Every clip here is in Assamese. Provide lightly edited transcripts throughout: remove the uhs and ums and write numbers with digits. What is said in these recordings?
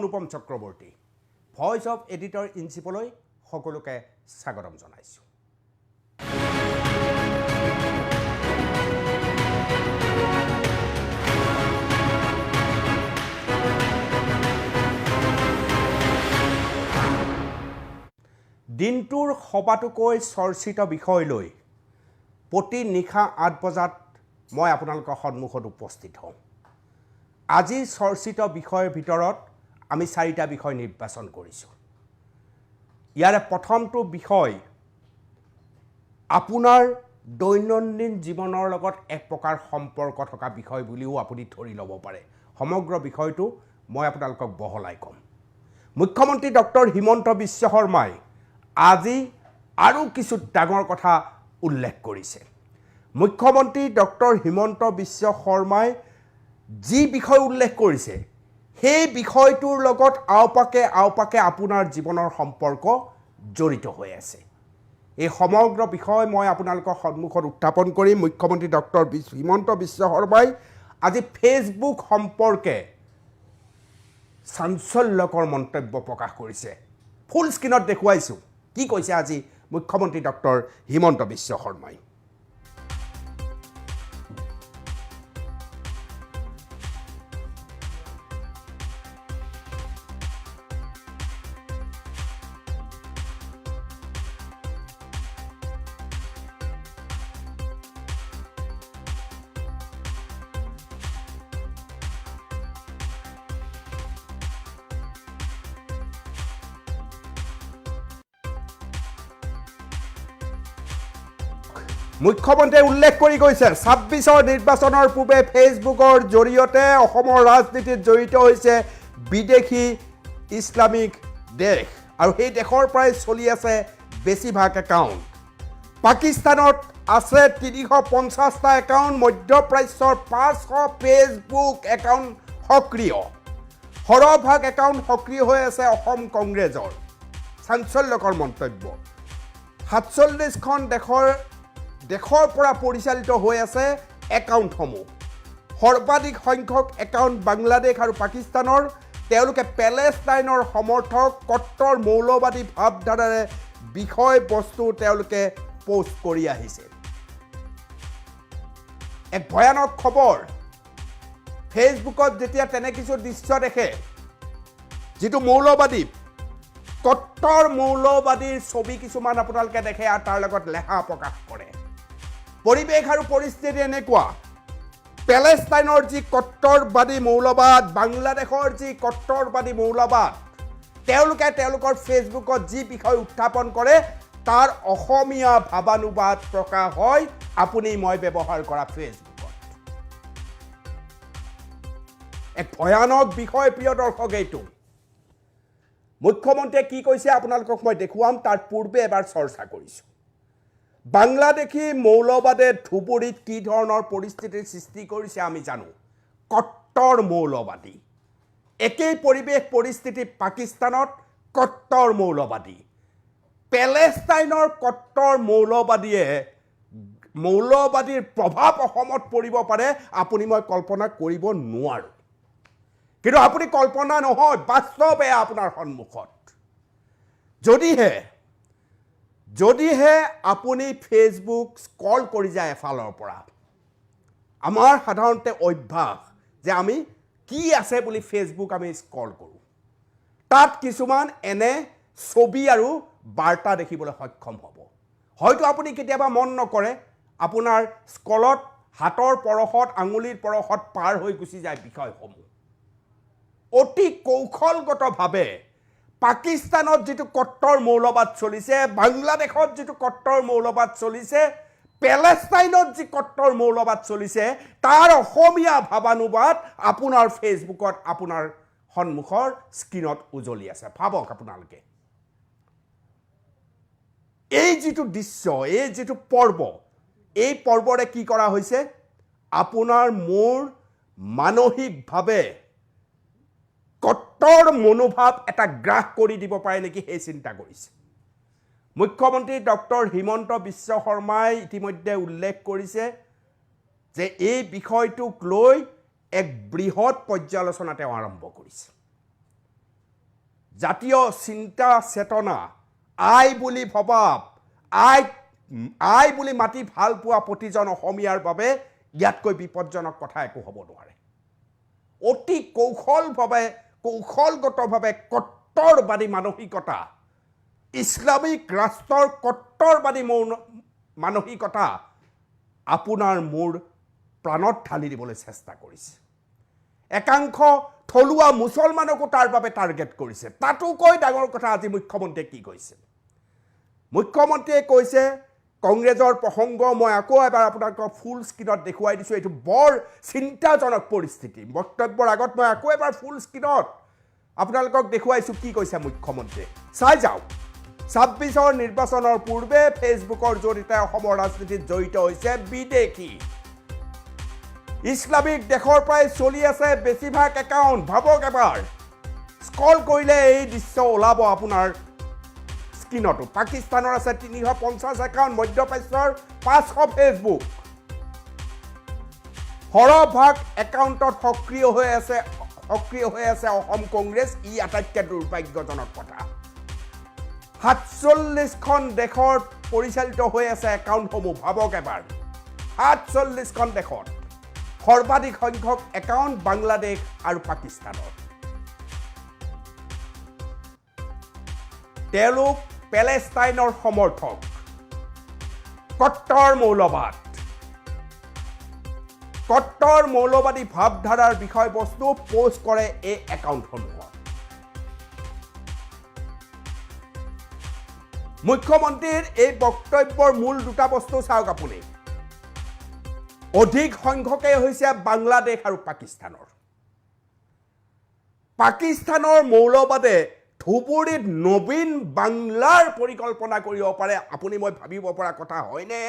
Anupam Chakraborty voice of editor in চিফলৈ সকলোকে স্বাগতম জনাইছোঁ। দিনটোৰ সবাতোকৈ চৰ্চিত বিষয় লৈ প্ৰতি নিশা ৮ বজাত মই আপোনালোকৰ সন্মুখত উপস্থিত হওঁ। আজিৰ চৰ্চিত বিষয়ৰ ভিতৰত আমি 4টা বিষয় নিৰ্বাচন কৰিছোঁ। ইয়াৰে প্ৰথমটো বিষয় আপোনাৰ দৈনন্দিন জীৱনৰ লগত এক প্ৰকাৰ সম্পৰ্ক থকা বিষয় বুলিও আপুনি ধৰি ল'ব পাৰে। সমগ্ৰ বিষয়টো মই আপোনালোকক বহলাই ক'ম। মুখ্যমন্ত্ৰী ডক্টৰ হিমন্ত বিশ্ব শৰ্মাই আজি আৰু কিছু ডাঙৰ কথা উল্লেখ কৰিছে। মুখ্যমন্ত্ৰী ডক্টৰ হিমন্ত বিশ্ব শৰ্মাই যি বিষয় উল্লেখ কৰিছে সেই বিষয়টোৰ লগত আওপাকে আপোনাৰ জীৱনৰ সম্পৰ্ক জড়িত হৈ আছে। এই সমগ্ৰ বিষয় মই আপোনালোকৰ সন্মুখত উত্থাপন কৰি মুখ্যমন্ত্ৰী ডক্টৰ হিমন্ত বিশ্ব শৰ্মাই আজি ফেচবুক সম্পৰ্কে চাঞ্চল্যকৰ মন্তব্য প্ৰকাশ কৰিছে। ফুল স্ক্ৰীনত দেখুৱাইছোঁ কি কৈছে আজি মুখ্যমন্ত্ৰী ডক্টৰ হিমন্ত বিশ্ব শৰ্মাই। মুখ্যমন্ত্ৰীয়ে উল্লেখ কৰি কৈছে ২৬ৰ নিৰ্বাচনৰ পূৰ্বে ফেচবুকৰ জৰিয়তে অসমৰ ৰাজনীতিত জড়িত হৈছে বিদেশী ইছলামিক দেশ আৰু সেই দেশৰ পৰাই চলি আছে বেছিভাগ একাউণ্ট। পাকিস্তানত আছে ৩৫০টা একাউণ্ট, মধ্যপ্ৰাচ্যৰ ৫০০ ফেচবুক একাউণ্ট সক্ৰিয়। সৰহভাগ একাউণ্ট সক্ৰিয় হৈ আছে অসম কংগ্ৰেছৰ। চাঞ্চল্যকৰ মন্তব্য। ৪৭খন দেশৰ পৰা পৰিচালিত হৈ আছে একাউণ্টসমূহ। সৰ্বাধিক সংখ্যক একাউণ্ট বাংলাদেশ আৰু পাকিস্তানৰ। তেওঁলোকে পেলেষ্টাইনৰ সমৰ্থক কট্টৰ মৌলবাদী ভাৱধাৰাৰে বিষয়বস্তু তেওঁলোকে পোষ্ট কৰি আহিছে। এক ভয়ানক খবৰ। ফেচবুকত যেতিয়া তেনে কিছু দৃশ্য দেখে যিটো মৌলবাদী কট্টৰ মৌলবাদীৰ ছবি কিছুমান আপোনালোকে দেখে আৰু তাৰ লগত লেখা প্ৰকাশ কৰে। পৰিৱেশ আৰু পৰিস্থিতি এনেকুৱা, পেলেষ্টাইনৰ যি কট্টৰবাদী মৌলবাদ, বাংলাদেশৰ যি কট্টৰবাদী মৌলবাদ, তেওঁলোকে তেওঁলোকৰ ফেচবুকত যি বিষয় উত্থাপন কৰে তাৰ অসমীয়া ভাৱানুবাদ প্ৰকাশ হয় আপুনি মই ব্যৱহাৰ কৰা ফেচবুকত। এক ভয়ানক বিষয় প্ৰিয় দৰ্শক। এইটো মুখ্যমন্ত্ৰীয়ে কি কৈছে আপোনালোকক মই দেখুৱাম, তাৰ পূৰ্বে এবাৰ চৰ্চা কৰিছোঁ। বাংলাদেশী মৌলবাদে ধুবুৰীত কি ধৰণৰ পৰিস্থিতিৰ সৃষ্টি কৰিছে আমি জানো। কট্টৰ মৌলবাদী। একেই পৰিৱেশ পৰিস্থিতি পাকিস্তানত কট্টৰ মৌলবাদী। পেলেষ্টাইনৰ কট্টৰ মৌলবাদীৰ প্ৰভাৱ অসমত পৰিব পাৰে আপুনি মই কল্পনা কৰিব নোৱাৰোঁ। কিন্তু আপুনি কল্পনা নহয়, বাস্তৱ এয়া আপোনাৰ সন্মুখত। যদিহে আপুনি ফেচবুক স্ক্ৰল কৰি যায় এফালৰ পৰা, আমাৰ সাধাৰণতে অভ্যাস যে আমি কি আছে বুলি ফেচবুক আমি স্ক্ৰল কৰোঁ। তাত কিছুমান এনে ছবি আৰু বাৰ্তা দেখিবলৈ সক্ষম হ'ব। হয়তো আপুনি কেতিয়াবা মন নকৰে, আপোনাৰ স্ক্ৰলত হাতৰ পৰশত আঙুলিৰ পৰশত পাৰ হৈ গুচি যায় বিষয়সমূহ। অতি কৌশলগতভাৱে পাকিস্তানত যিটো কট্টৰ মৌলবাদ চলিছে, বাংলাদেশত যিটো কট্টৰ মৌলবাদ চলিছে, পেলেষ্টাইনত যি কট্টৰ মৌলবাদ চলিছে, তাৰ অসমীয়া ভাৱানুবাদ আপোনাৰ ফেচবুকত আপোনাৰ সন্মুখৰ স্ক্ৰীনত উজলি আছে। ভাবক আপোনালোকে এই যিটো দৃশ্য, এই যিটো পৰ্ব, এই পৰ্বৰে কি কৰা হৈছে আপোনাৰ মোৰ মানসিকভাৱে কট্টৰ মনোভাৱ এটা গ্ৰাস কৰি দিব পাৰে নেকি সেই চিন্তা কৰিছে। মুখ্যমন্ত্ৰী ডক্টৰ হিমন্ত বিশ্ব শৰ্মাই ইতিমধ্যে উল্লেখ কৰিছে যে এই বিষয়টোক লৈ এক বৃহৎ পৰ্যালোচনা তেওঁ আৰম্ভ কৰিছে। জাতীয় চিন্তা চেতনা আই বুলি ভবাব আই বুলি মাতি ভাল পোৱা প্ৰতিজন অসমীয়াৰ বাবে ইয়াতকৈ বিপদজনক কথা একো হ'ব নোৱাৰে অতি কৌশলগতভাৱে কট্টৰবাদী মানসিকতা ইছলামিক ৰাষ্ট্ৰৰ কট্টৰবাদী মানসিকতা আপোনাৰ মোৰ প্ৰাণত ঢালি দিবলৈ চেষ্টা কৰিছে একাংশ থলুৱা মুছলমানকো তাৰ বাবে টাৰ্গেট কৰিছে তাতোকৈ ডাঙৰ কথা আজি মুখ্যমন্ত্ৰীয়ে কি কৈছে মুখ্যমন্ত্ৰীয়ে কৈছে কংগ্ৰেছৰ প্ৰসংগ মই আকৌ এবাৰ আপোনালোকক ফুল স্ক্ৰীনত দেখুৱাই দিছোঁ এইটো বৰ চিন্তাজনক পৰিস্থিতি বক্তব্যৰ আগত মই আকৌ এবাৰ ফুল স্ক্ৰীনত আপোনালোকক দেখুৱাইছোঁ কি কৈছে মুখ্যমন্ত্ৰীয়ে চাই যাওক ২৬ৰ নিৰ্বাচনৰ পূৰ্বে ফেচবুকৰ জৰিয়তে অসমৰ ৰাজনীতিত জড়িত হৈছে বিদেশী ইছলামিক দেশৰ পৰাই চলি আছে বেছিভাগ একাউণ্ট ভাবক এবাৰ স্ক্ৰল কৰিলে এই দৃশ্য ওলাব আপোনাৰ স্ক্ৰীনতো পাকিস্তানৰ আছে ৩৫০ একাউণ্ট মধ্যপ্ৰাচ্যৰ ৫০০ ফেচবুক সৰহভাগ একাউণ্টত সক্ৰিয় হৈ আছে অসম কংগ্ৰেছ ই আটাইতকৈ দুৰ্ভাগ্যজনক কথা ৪৭খন দেশত পৰিচালিত হৈ আছে একাউণ্টসমূহ ভাবক এবাৰ ৪৭খন দেশত সৰ্বাধিক সংখ্যক একাউণ্ট বাংলাদেশ আৰু পাকিস্তানৰ তেওঁলোক পেলেষ্টাইনৰ সমৰ্থক কট্টৰ মৌলবাদী ভাৱধাৰাৰ বিষয়বস্তু পোষ্ট কৰে এই একাউণ্টসমূহত মুখ্যমন্ত্ৰীৰ এই বক্তব্যৰ মূল দুটা বস্তু চাওক আপুনি অধিক সংখ্যকে হৈছে বাংলাদেশ আৰু পাকিস্তানৰ মৌলবাদে ধুবুৰীত নবীন বাংলাৰ পৰিকল্পনা কৰিব পাৰে আপুনি মই ভাবিব পৰা কথা হয়নে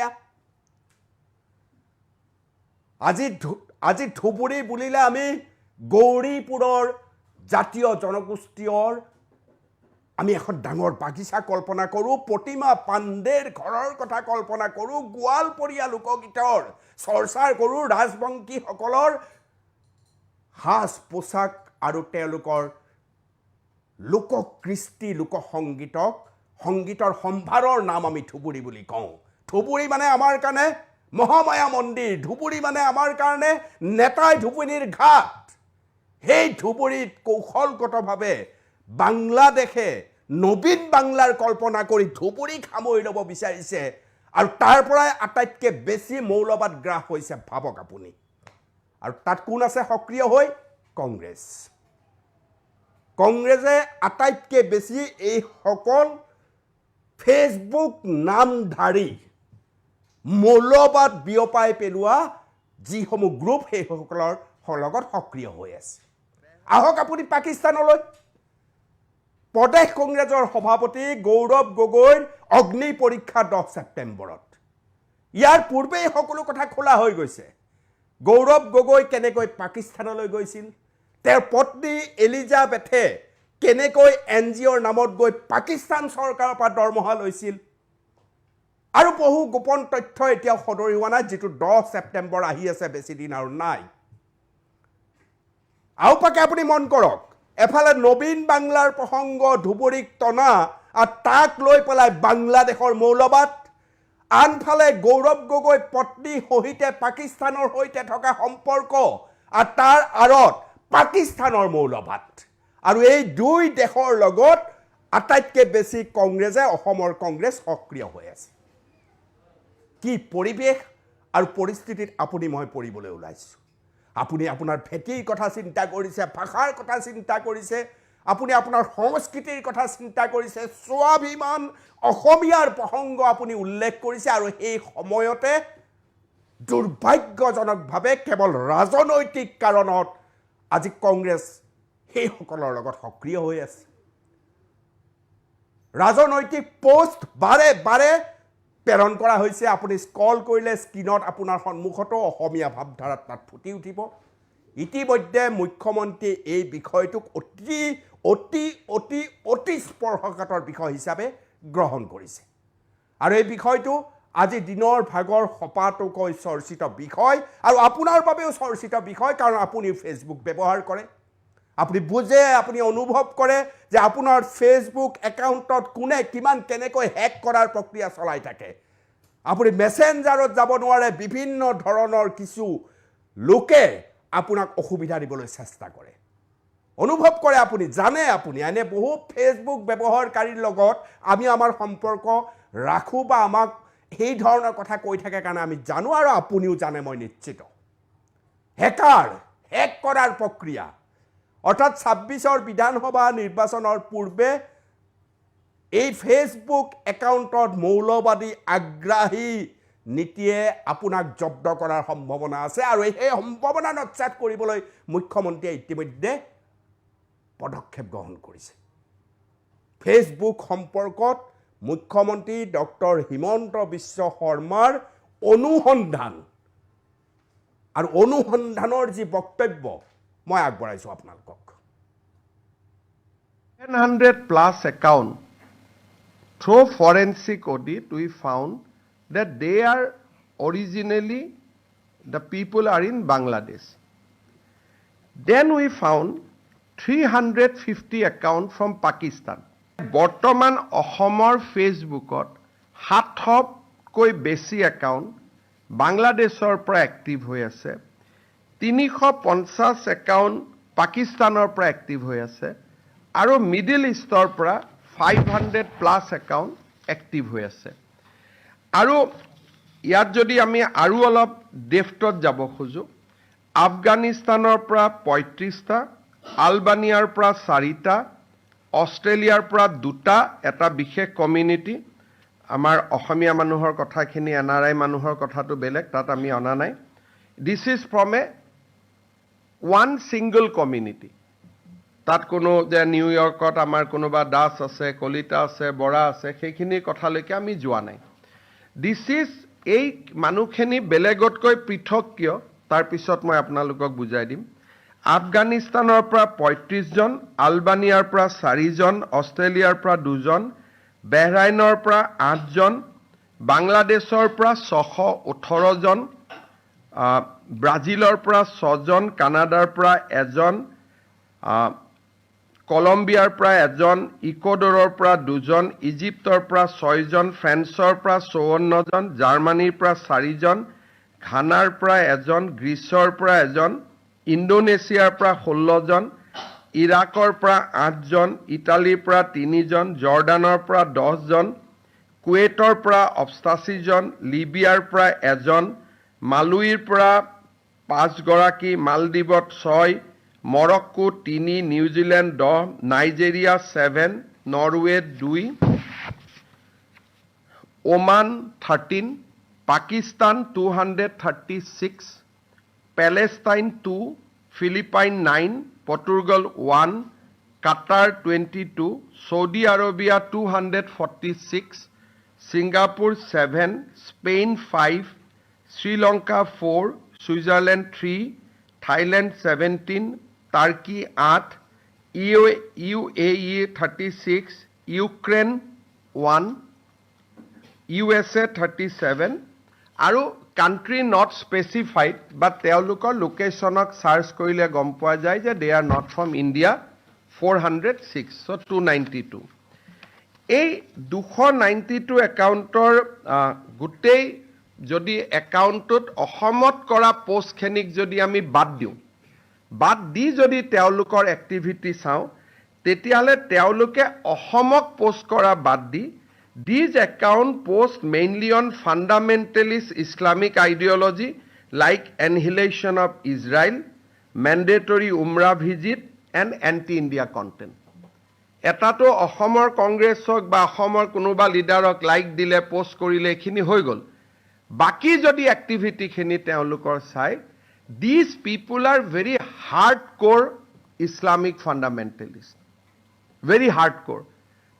আজি ধুবুৰী বুলিলে আমি গৌৰীপুৰৰ জাতীয় জনগোষ্ঠীৰ আমি এখন ডাঙৰ বাগিচা কল্পনা কৰোঁ প্ৰতিমা পাণ্ডেৰ ঘৰৰ কথা কল্পনা কৰোঁ গোৱালপৰীয়া লোকগীতৰ চৰ্চা কৰোঁ ৰাজবংশীসকলৰ সাজ পোছাক আৰু তেওঁলোকৰ লোককৃষ্টি সংগীতৰ সম্ভাৰৰ নাম আমি ধুবুৰী বুলি কওঁ ধুবুৰী মানে আমাৰ কাৰণে মহামায়া মন্দিৰ ধুবুৰী মানে আমাৰ কাৰণে নেতাই ধুবুৰীৰ ঘাট সেই ধুবুৰীত কৌশলগতভাৱে বাংলাদেশে নবীন বাংলাৰ কল্পনা কৰি ধুবুৰীক সামৰি ল'ব বিচাৰিছে আৰু তাৰ পৰাই আটাইতকৈ বেছি মৌলবাদ গ্ৰাস হৈছে ভাবক আপুনি আৰু তাত কোন আছে সক্ৰিয় হৈ কংগ্ৰেছে আটাইতকৈ বেছি এই সকল ফেচবুক নামধাৰী মৌলবাদ বিয়পাই পেলোৱা যিসমূহ গ্ৰুপ সেইসকলৰ লগত সক্ৰিয় হৈ আছে আহক আপুনি পাকিস্তানলৈ প্ৰদেশ কংগ্ৰেছৰ সভাপতি গৌৰৱ গগৈৰ অগ্নি পৰীক্ষা 10 ছেপ্টেম্বৰত ইয়াৰ পূৰ্বেই সকলো কথা খোলা হৈ গৈছে গৌৰৱ গগৈ কেনেকৈ পাকিস্তানলৈ গৈছিল তেওঁৰ পত্নী এলিজাবেথে কেনেকৈ এনজিঅ'ৰ নামত গৈ পাকিস্তান চৰকাৰৰ পৰা দৰমহা লৈছিল আৰু বহু গোপন তথ্য এতিয়াও সদৰি হোৱা নাই যিটো 10 ছেপ্টেম্বৰ আহি আছে বেছি দিন আৰু নাই আওপাকে আপুনি মন কৰক এফালে নবীন বাংলাৰ প্ৰসংগ ধুবুৰীক টনা আৰু তাক লৈ পেলাই বাংলাদেশৰ মৌলবাদ আনফালে গৌৰৱ গগৈ পত্নী সহিতে পাকিস্তানৰ সৈতে থকা সম্পৰ্ক আৰু তাৰ আঁৰত পাকিস্তানৰ মৌলবাদ আৰু এই দুই দেশৰ লগত আটাইতকৈ বেছি কংগ্ৰেছে অসমৰ কংগ্ৰেছ সক্ৰিয় হৈ আছে কি পৰিৱেশ আৰু পৰিস্থিতিত আপুনি মই পৰিবলৈ ওলাইছোঁ আপুনি আপোনাৰ ভেটিৰ কথা চিন্তা কৰিছে ভাষাৰ কথা চিন্তা কৰিছে আপুনি আপোনাৰ সংস্কৃতিৰ কথা চিন্তা কৰিছে স্বাভিমান অসমীয়াৰ প্ৰসংগ আপুনি উল্লেখ কৰিছে আৰু এই সময়তে দুৰ্ভাগ্যজনকভাৱে কেৱল ৰাজনৈতিক কাৰণত আজি কংগ্ৰেছ সেইসকলৰ লগত সক্ৰিয় হৈ আছে ৰাজনৈতিক পোষ্ট বাৰে বাৰে প্ৰেৰণ কৰা হৈছে আপুনি স্ক্ৰল কৰিলে স্ক্ৰীনত আপোনাৰ সন্মুখতো অসমীয়া ভাৱধাৰাত তাত ফুটি উঠিব ইতিমধ্যে মুখ্যমন্ত্ৰী এই বিষয়টোক অতি অতি অতি অতি স্পৰ্শকাতৰ বিষয় হিচাপে গ্ৰহণ কৰিছে আৰু এই বিষয়টো আজি দিনৰ ভাগৰ সপাতোকৈ চৰ্চিত বিষয় আৰু আপোনাৰ বাবেও চৰ্চিত বিষয় কাৰণ আপুনি ফেচবুক ব্যৱহাৰ কৰে আপুনি বুজে, আপুনি অনুভৱ কৰে যে আপোনাৰ ফেচবুক একাউণ্টত কোনে কিমান কেনেকৈ হেক কৰাৰ প্ৰক্ৰিয়া চলাই থাকে। আপুনি মেছেঞ্জাৰত যাব নোৱাৰে, বিভিন্ন ধৰণৰ কিছু লোকে আপোনাক অসুবিধা দিবলৈ চেষ্টা কৰে। অনুভৱ কৰে আপুনি, জানে আপুনি, এনে বহু ফেচবুক ব্যৱহাৰকাৰীৰ লগত আমি আমাৰ সম্পৰ্ক ৰাখোঁ বা আমাক সেই ধৰণৰ কথা কৈ থাকে কাৰণে আমি জানো, আৰু আপুনিও জানে, মই নিশ্চিত। হেক কৰাৰ প্ৰক্ৰিয়া, অৰ্থাৎ 26ৰ বিধানসভা নিৰ্বাচনৰ পূৰ্বে এই ফেচবুক একাউণ্টত মৌলবাদী আগ্ৰাহী নীতিয়ে আপোনাক জব্দ কৰাৰ সম্ভাৱনা আছে, আৰু সেই সম্ভাৱনা নস্যাৎ কৰিবলৈ মুখ্যমন্ত্ৰীয়ে ইতিমধ্যে পদক্ষেপ গ্ৰহণ কৰিছে। ফেচবুক সম্পৰ্কত মুখ্যমন্ত্ৰী ডক্টৰ হিমন্ত বিশ্ব শৰ্মাৰ অনুসন্ধান আৰু অনুসন্ধানৰ যি বক্তব্য মই আগবঢ়াইছোঁ আপোনালোকক। 100+ account through forensic audit we found that they are originally the people are in Bangladesh. Then we found 350 account from Pakistan. বৰ্তমান অসমৰ ফেচবুকত 700কৈ বেছি একাউণ্ট বাংলাদেশৰ পৰা এক্টিভ হৈ আছে, 350 একাউণ্ট পাকিস্তানৰ পৰা এক্টিভ হৈ আছে, আৰু মিডল ইষ্টৰ পৰা 500+ একাউণ্ট এক্টিভ হৈ আছে। আৰু ইয়াত যদি আমি আৰু অলপ ডেফটত যাব খোজোঁ, আফগানিস্তানৰ পৰা 35টা, আলবানিয়াৰ পৰা 4টা, অষ্ট্ৰেলিয়াৰ পৰা 2টা, এটা বিশেষ কমিউনিটি, আমাৰ অসমীয়া মানুহৰ কথাখিনি NRI মানুহৰ কথাটো বেলেগ, তাত আমি অনা নাই। This is from A one single community. তাত কোনো যে নিউয়ৰ্কত আমাৰ কোনোবা দাস আছে, কলিতা আছে, বৰা আছে, সেইখিনিৰ কথালৈকে আমি যোৱা নাই। দিছ ইজ, এই মানুহখিনি বেলেগতকৈ পৃথক কিয়, তাৰপিছত মই আপোনালোকক বুজাই দিম। আফগানিস্তানৰ পৰা 35জন, আলবানিয়াৰ পৰা 4জন, অষ্ট্ৰেলিয়াৰ পৰা 2জন, বেহৰাইনৰ পৰা 8জন, বাংলাদেশৰ পৰা 618জন, ব্ৰাজিলৰ পৰা 6জন, কানাডাৰ পৰা 1জন, কলম্বিয়াৰ পৰা 1জন, ইকুৱেডৰৰ পৰা 2জন, ইজিপ্তৰ পৰা 6জন, ফ্ৰান্সৰ পৰা 54জন, জাৰ্মানীৰ পৰা 4জন, ঘানাৰ পৰা 1জন, গ্ৰীচৰ পৰা 1জন, ইণ্ডোনেছিয়াৰ পৰা 16জন, ইৰাকৰ পৰা 8জন, ইটালীৰ পৰা 3জন, জৰ্ডানৰ পৰা 10জন, কুৱেইটৰ পৰা 88জন, লিবিয়াৰ পৰা 1জন, মালুইৰ পৰা 5গৰাকী, মালদ্বীপত 6, Morocco 3, New Zealand 10, Nigeria 7, Norway 2, Oman 13, Pakistan 236, Palestine 2, Philippine 9, Portugal 1, Qatar 22, Saudi Arabia 246, Singapore 7, Spain 5, Sri Lanka 4, Switzerland 3, Thailand 17, Turkey 8, UAE 36, Ukraine 1, USA 37, আৰু কাণ্ট্ৰি নট স্পেচিফাইড, বাট তেওঁলোকৰ লোকেশ্যনক চাৰ্চ কৰিলে গম পোৱা যায় যে দে আৰ নট ফ্ৰম ইণ্ডিয়া 406, চ' 292। এই 292 একাউণ্টৰ গোটেই যদি একাউণ্টটোত অসমত কৰা পোষ্টখিনিক যদি আমি বাদ দিওঁ, বাদ দি যদি তেওঁলোকৰ এক্টিভিটি চাওঁ, তেতিয়াহ'লে তেওঁলোকে অসমক পোষ্ট কৰা বাদ দি these account post mainly on fundamentalist Islamic ideology like annihilation of Israel, mandatory Umrah visit and anti-India content. এটাতো অসমৰ কংগ্ৰেছক বা অসমৰ কোনোবা লিডাৰক লাইক দিলে, পোষ্ট কৰিলে, এইখিনি হৈ গ'ল। বাকি যদি এক্টিভিটিখিনি তেওঁলোকৰ চাই, these people are very hardcore Islamic fundamentalist, very hardcore.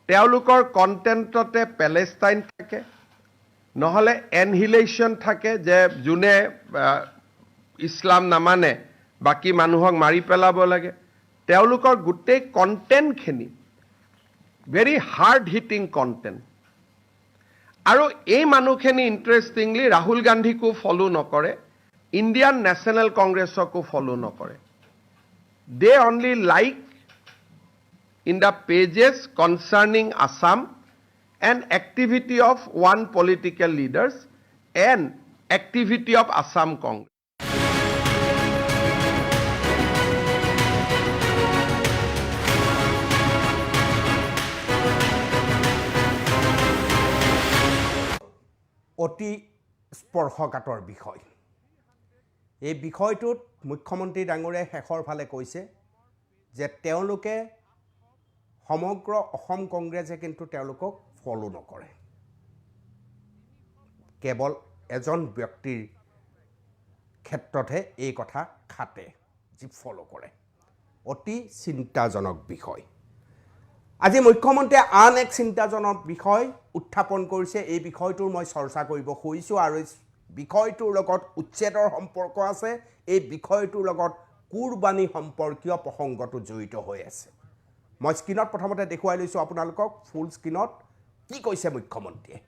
তেওঁলোকৰ কণ্টেণ্টতে পেলেষ্টাইন থাকে, নহ'লে এনহিলেশ্যন থাকে, যে যোনে ইছলাম নামানে বাকী মানুহক মাৰি পেলাব লাগে। তেওঁলোকৰ গোটেই কণ্টেণ্টখিনি ভেৰি হাৰ্ড হিটিং কণ্টেণ্ট। আৰু এই মানুহখিনি ইণ্টাৰেষ্টিংলি ৰাহুল গান্ধীকো ফলো নকৰে, ইণ্ডিয়ান নেশ্যনেল কংগ্ৰেছকো ফলো নকৰে। they only like in the pages concerning Assam and activity of one political leaders and activity of Assam Congress. অতি স্পৰ্শকাতৰ বিষয় এই বিষয়টোত মুখ্যমন্ত্ৰী ডাঙৰীয়াই শেষৰ ফালে কৈছে যে তেওঁলোকে সমগ্ৰ অসম কংগ্ৰেছে কিন্তু তেওঁলোকক ফলো নকৰে কেৱল এজন ব্যক্তিৰ ক্ষেত্ৰতহে এই কথা খাটে যি ফলো কৰে অতি চিন্তাজনক বিষয় আজি মুখ্যমন্ত্ৰীয়ে আন এক চিন্তাজনক বিষয় উত্থাপন কৰিছে এই বিষয়টোৰ মই চৰ্চা কৰিব খুজিছোঁ আৰু এই বিষয়টোৰ লগত উচ্ছেদৰ সম্পৰ্ক আছে এই বিষয়টোৰ লগত কুৰবানী সম্পৰ্কীয় প্ৰসংগটো জড়িত হৈ আছে মই স্ক্ৰীনত প্ৰথমতে দেখুৱাই লৈছোঁ আপোনালোকক ফুল স্ক্ৰীনত কি কৈছে মুখ্যমন্ত্ৰীয়ে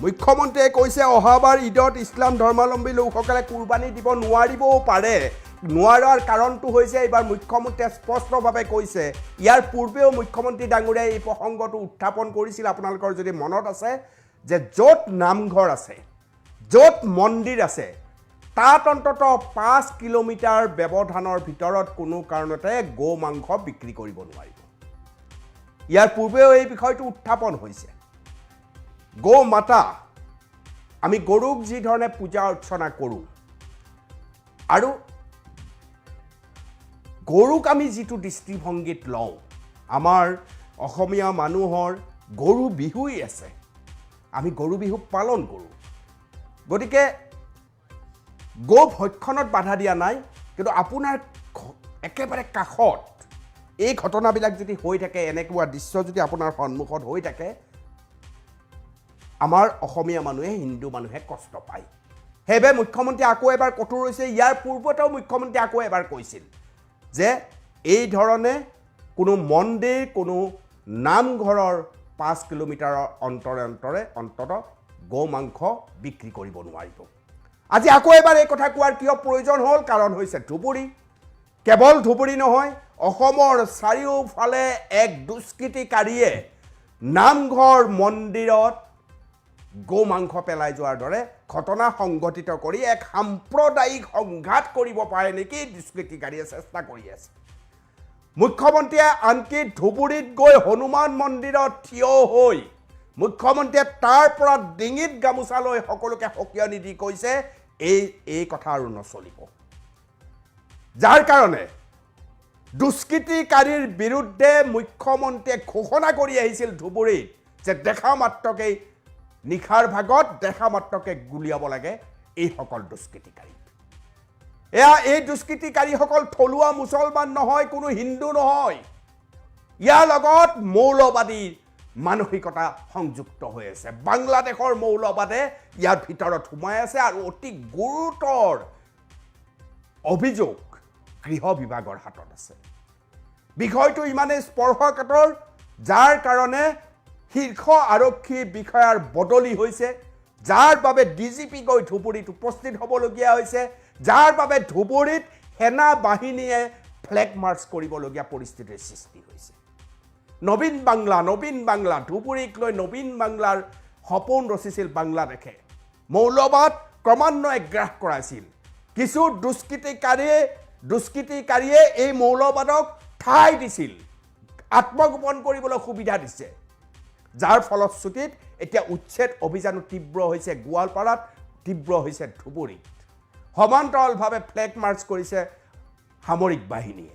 মুখ্যমন্ত্ৰীয়ে কৈছে অহাবাৰ ঈদত ইছলাম ধৰ্মাৱলম্বী লোকসকলে কুৰবানী দিব নোৱাৰিবও পাৰে নোৱাৰাৰ কাৰণটো হৈছে এইবাৰ মুখ্যমন্ত্ৰীয়ে স্পষ্টভাৱে কৈছে ইয়াৰ পূৰ্বেও মুখ্যমন্ত্ৰী ডাঙৰীয়াই এই প্ৰসংগটো উত্থাপন কৰিছিল আপোনালোকৰ যদি মনত আছে যে য'ত নামঘৰ আছে য'ত মন্দিৰ আছে তাত অন্তত 5 কিলোমিটাৰ ব্যৱধানৰ ভিতৰত কোনো কাৰণতে গো মাংস বিক্ৰী কৰিব নোৱাৰিব ইয়াৰ পূৰ্বেও এই বিষয়টো উত্থাপন হৈছে গো মাতা আমি গৰুক যি ধৰণে পূজা অৰ্চনা কৰোঁ আৰু গৰুক আমি যিটো দৃষ্টিভংগীত লওঁ আমাৰ অসমীয়া মানুহৰ গৰু বিহুই আছে আমি গৰু বিহু পালন কৰোঁ গতিকে গো ভক্ষণত বাধা দিয়া নাই কিন্তু আপোনাৰ একেবাৰে কাষত এই ঘটনাবিলাক যদি হৈ থাকে এনেকুৱা দৃশ্য যদি আপোনাৰ সন্মুখত হৈ থাকে আমাৰ অসমীয়া মানুহে হিন্দু মানুহে কষ্ট পায় হেবে মুখ্যমন্ত্ৰী আকৌ এবাৰ কঠোৰ হৈছে ইয়াৰ পূৰ্বতেও মুখ্যমন্ত্ৰী আকৌ এবাৰ কৈছিল যে এই ধৰণে কোনো মন্দিৰ কোনো নামঘৰৰ 5 কিলোমিটাৰৰ অন্তৰে অন্তত গো মাংস বিক্ৰী কৰিব নোৱাৰিব আজি আকৌ এবাৰ এই কথা কোৱাৰ কিয় প্ৰয়োজন হ'ল কাৰণ হৈছে ধুবুৰী কেৱল ধুবুৰী নহয় অসমৰ চাৰিওফালে এক দুষ্কৃতিকাৰীয়ে নামঘৰ মন্দিৰত গো মাংস পেলাই যোৱাৰ দৰে ঘটনা সংঘটিত কৰি এক সাম্প্ৰদায়িক সংঘাত কৰিব পাৰে নেকি দুষ্কৃতিকাৰীয়ে চেষ্টা কৰি আছে মুখ্যমন্ত্ৰীয়ে আনকি ধুবুৰীত গৈ হনুমান মন্দিৰত থিয় হৈ মুখ্যমন্ত্ৰীয়ে তাৰ পৰা ডিঙিত গামোচা লৈ সকলোকে সকিয়নি দি কৈছে এই কথা আৰু নচলিব যাৰ কাৰণে দুষ্কৃতিকাৰীৰ বিৰুদ্ধে মুখ্যমন্ত্ৰীয়ে ঘোষণা কৰি আহিছিল ধুবুৰীত যে দেখা মাত্ৰকেই নিখাৰ ভাগত দেখা মাত্ৰকে গুলিয়াব লাগে এইসকল দুষ্কৃতিকাৰী এয়া এই দুষ্কৃতিকাৰীসকল থলুৱা মুছলমান নহয় কোনো হিন্দু নহয় ইয়াৰ লগত মৌলবাদী মানসিকতা সংযুক্ত হৈ আছে বাংলাদেশৰ মৌলবাদে ইয়াৰ ভিতৰত সোমাই আছে আৰু অতি গুৰুতৰ অভিযোগ গৃহ বিভাগৰ হাতত আছে বিষয়টো ইমানেই স্পৰ্শকাতৰ যাৰ কাৰণে শীৰ্ষ আৰক্ষী বিষয়াৰ বদলি হৈছে যাৰ বাবে ডিজিপি গৈ ধুবুৰীত উপস্থিত হ'বলগীয়া হৈছে যাৰ বাবে ধুবুৰীত সেনা বাহিনীয়ে ফ্লেগ মাৰ্চ কৰিবলগীয়া পৰিস্থিতিৰ সৃষ্টি হৈছে নবীন বাংলা ধুবুৰীক লৈ নবীন বাংলাৰ সপোন ৰচিছিল বাংলাদেশে মৌলবাদ ক্ৰমান্বয়ে গ্ৰাস কৰাইছিল কিছু দুষ্কৃতিকাৰীয়ে এই মৌলবাদক ঠাই দিছিল আত্মগোপন কৰিবলৈ সুবিধা দিছে যাৰ ফলশ্ৰুতিত এতিয়া উচ্ছেদ অভিযান তীব্ৰ হৈছে গোৱালপাৰাত তীব্ৰ হৈছে ধুবুৰীত সমান্তৰালভাৱে ফ্লেগ মাৰ্চ কৰিছে সামৰিক বাহিনীয়ে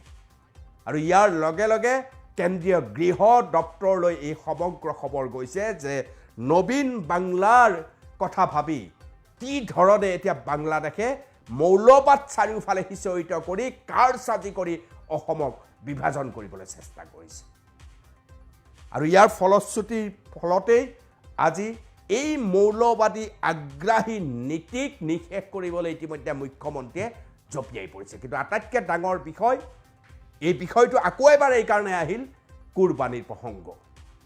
আৰু ইয়াৰ লগে লগে কেন্দ্ৰীয় গৃহ দপ্তৰলৈ এই সমগ্ৰ খবৰ গৈছে যে নবীন বাংলাৰ কথা ভাবি কি ধৰণে এতিয়া বাংলাদেশে মৌলবাদ চাৰিওফালে সিঁচৰিত কৰি কাৰসাজি কৰি অসমক বিভাজন কৰিবলৈ চেষ্টা কৰিছে আৰু ইয়াৰ ফলশ্ৰুতিৰ ফলতেই আজি এই মৌলবাদী আগ্ৰাহী নীতিক নিষেধ কৰিবলৈ ইতিমধ্যে মুখ্যমন্ত্ৰীয়ে জঁপিয়াই পৰিছে কিন্তু আটাইতকৈ ডাঙৰ বিষয় এই বিষয়টো আকৌ এবাৰ এই কাৰণে আহিল কুৰবানীৰ প্ৰসংগ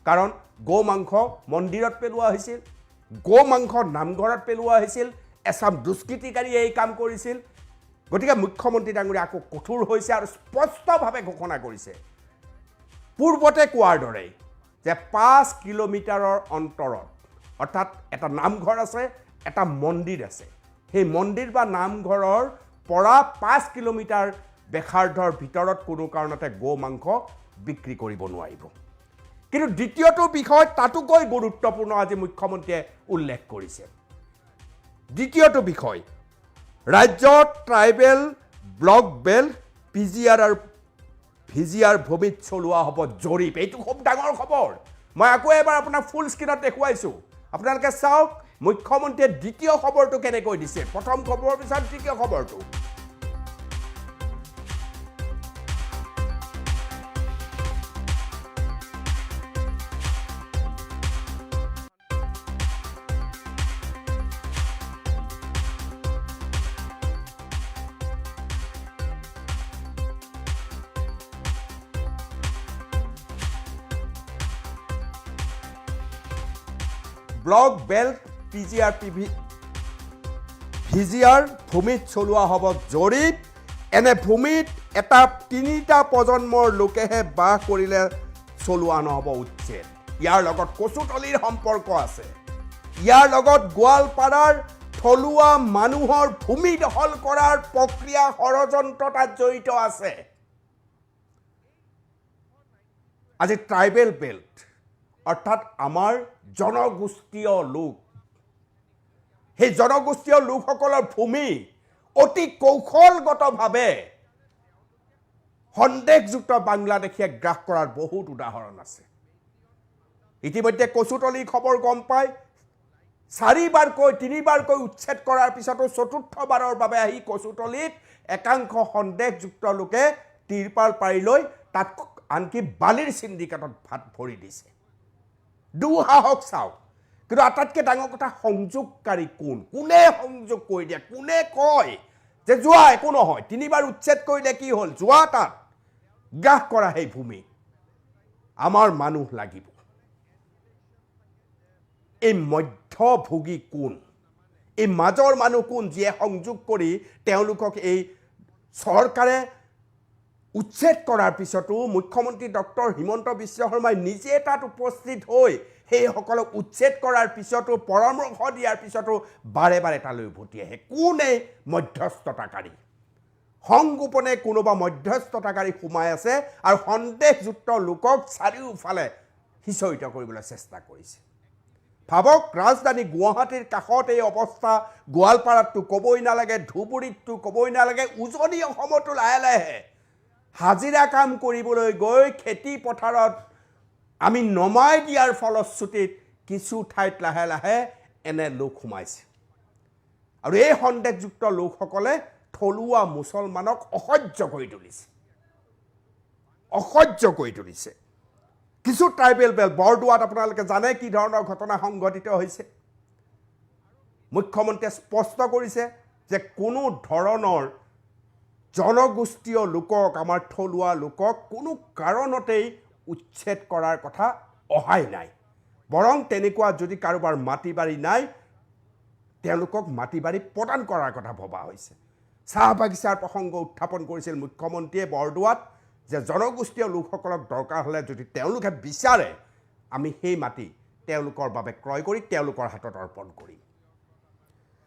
কাৰণ গো মাংস মন্দিৰত পেলোৱা হৈছিল গো মাংস নামঘৰত পেলোৱা হৈছিল এছাম দুষ্কৃতিকাৰীয়ে এই কাম কৰিছিল গতিকে মুখ্যমন্ত্ৰী ডাঙৰীয়া আকৌ কঠোৰ হৈছে আৰু স্পষ্টভাৱে ঘোষণা কৰিছে পূৰ্বতে কোৱাৰ দৰে যে 5 কিলোমিটাৰৰ অন্তৰত অৰ্থাৎ এটা নামঘৰ আছে এটা মন্দিৰ আছে সেই মন্দিৰ বা নামঘৰৰ পৰা 5 কিলোমিটাৰ বেখাৰ্ধৰ ভিতৰত কোনো কাৰণতে গো মাংস বিক্ৰী কৰিব নোৱাৰিব কিন্তু দ্বিতীয়টো বিষয় তাতোকৈ গুৰুত্বপূৰ্ণ আজি মুখ্যমন্ত্ৰীয়ে উল্লেখ কৰিছে দ্বিতীয়টো বিষয় ৰাজ্যত ট্ৰাইবেল ব্লক বেল্ট পিজিআৰ আৰু ভিজিআৰ ভূমিত চলোৱা হ'ব জৰীপ এইটো খুব ডাঙৰ খবৰ মই আকৌ এবাৰ আপোনাক ফুল স্ক্ৰীনত দেখুৱাইছোঁ আপোনালোকে চাওক মুখ্যমন্ত্ৰীয়ে দ্বিতীয় খবৰটো কেনেকৈ দিছে প্ৰথম খবৰৰ পিছত দ্বিতীয় খবৰটো ব্লক বেল্ট পিজিআৰ ভিজিআৰ ভূমিত চলোৱা হ'ব জৰীপ এনে ভূমিত এটা 3টা প্ৰজন্মৰ লোকেহে বাস কৰিলে চলোৱা নহ'ব উচ্ছেদ ইয়াৰ লগত কচুতলিৰ সম্পৰ্ক আছে ইয়াৰ লগত গোৱালপাৰাৰ থলুৱা মানুহৰ ভূমি দখল কৰাৰ প্ৰক্ৰিয়া ষড়যন্ত্ৰ তাত জড়িত আছে আজি ট্ৰাইবেল বেল্ট অৰ্থাৎ আমাৰ জনগোষ্ঠীয় লোক সেই জনগোষ্ঠীয় লোকসকলৰ ভূমি অতি কৌশলগতভাৱে সন্দেহযুক্ত বাংলাদেশীয়ে গ্ৰাস কৰাৰ বহুত উদাহৰণ আছে ইতিমধ্যে কচুতলিৰ খবৰ গম পায় 3বাৰকৈ উচ্ছেদ কৰাৰ পিছতো চতুৰ্থবাৰৰ বাবে আহি কচুতলিত একাংশ সন্দেহযুক্ত লোকে তিৰপাল পাৰি লৈ তাত আনকি বালিৰ সিন্ডিকেটত ভাত ভৰি দিছে দুঃসাহস চাওক কিন্তু আটাইতকৈ ডাঙৰ কথা সংযোগকাৰী কোনে সংযোগ কৰি দিয়ে কোনে কয় যে যোৱা একো নহয় 3বাৰ উচ্ছেদ কৰিলে কি হ'ল যোৱা তাত গ্ৰাস কৰা সেই ভূমি আমাৰ মানুহ লাগিব এই মধ্যভোগী এই মাজৰ মানুহ যিয়ে সংযোগ কৰি তেওঁলোকক এই চৰকাৰে উচ্ছেদ কৰাৰ পিছতো মুখ্যমন্ত্ৰী ডক্টৰ হিমন্ত বিশ্ব শৰ্মাই নিজে তাত উপস্থিত হৈ সেইসকলক উচ্ছেদ কৰাৰ পিছতো পৰামৰ্শ দিয়াৰ পিছতো বাৰে বাৰে তালৈ উভতি আহে কোনে মধ্যস্থতাকাৰী সংগোপনে কোনোবা মধ্যস্থতাকাৰী সোমাই আছে আৰু সন্দেহযুক্ত লোকক চাৰিওফালে সিঁচৰিত কৰিবলৈ চেষ্টা কৰিছে ভাবক ৰাজধানী গুৱাহাটীৰ কাষত এই অৱস্থা গোৱালপাৰাততো ক'বই নালাগে ধুবুৰীততো ক'বই নালাগে উজনি অসমতো লাহে লাহে হাজিৰা কাম কৰিবলৈ গৈ খেতি পথাৰত আমি নমাই দিয়াৰ ফলশ্ৰুতিত কিছু ঠাইত লাহে লাহে এনে লোক সোমাইছে আৰু এই সন্দেহযুক্ত লোকসকলে থলুৱা মুছলমানক অসহ্য কৰি তুলিছে কিছু ট্ৰাইবেল বেল্ট বৰদোৱাত আপোনালোকে জানে কি ধৰণৰ ঘটনা সংঘটিত হৈছে মুখ্যমন্ত্ৰীয়ে স্পষ্ট কৰিছে যে কোনো ধৰণৰ জনগোষ্ঠীয় লোকক আমাৰ থলুৱা লোকক কোনো কাৰণতেই উচ্ছেদ কৰাৰ কথা অহাই নাই বৰং তেনেকুৱা যদি কাৰোবাৰ মাটি বাৰী নাই তেওঁলোকক মাটি বাৰী প্ৰদান কৰাৰ কথা ভবা হৈছে চাহ বাগিচাৰ প্ৰসংগ উত্থাপন কৰিছিল মুখ্যমন্ত্ৰীয়ে বৰদোৱাত যে জনগোষ্ঠীয় লোকসকলক দৰকাৰ হ'লে যদি তেওঁলোকে বিচাৰে আমি সেই মাটি তেওঁলোকৰ বাবে ক্ৰয় কৰি তেওঁলোকৰ হাতত অৰ্পণ কৰিম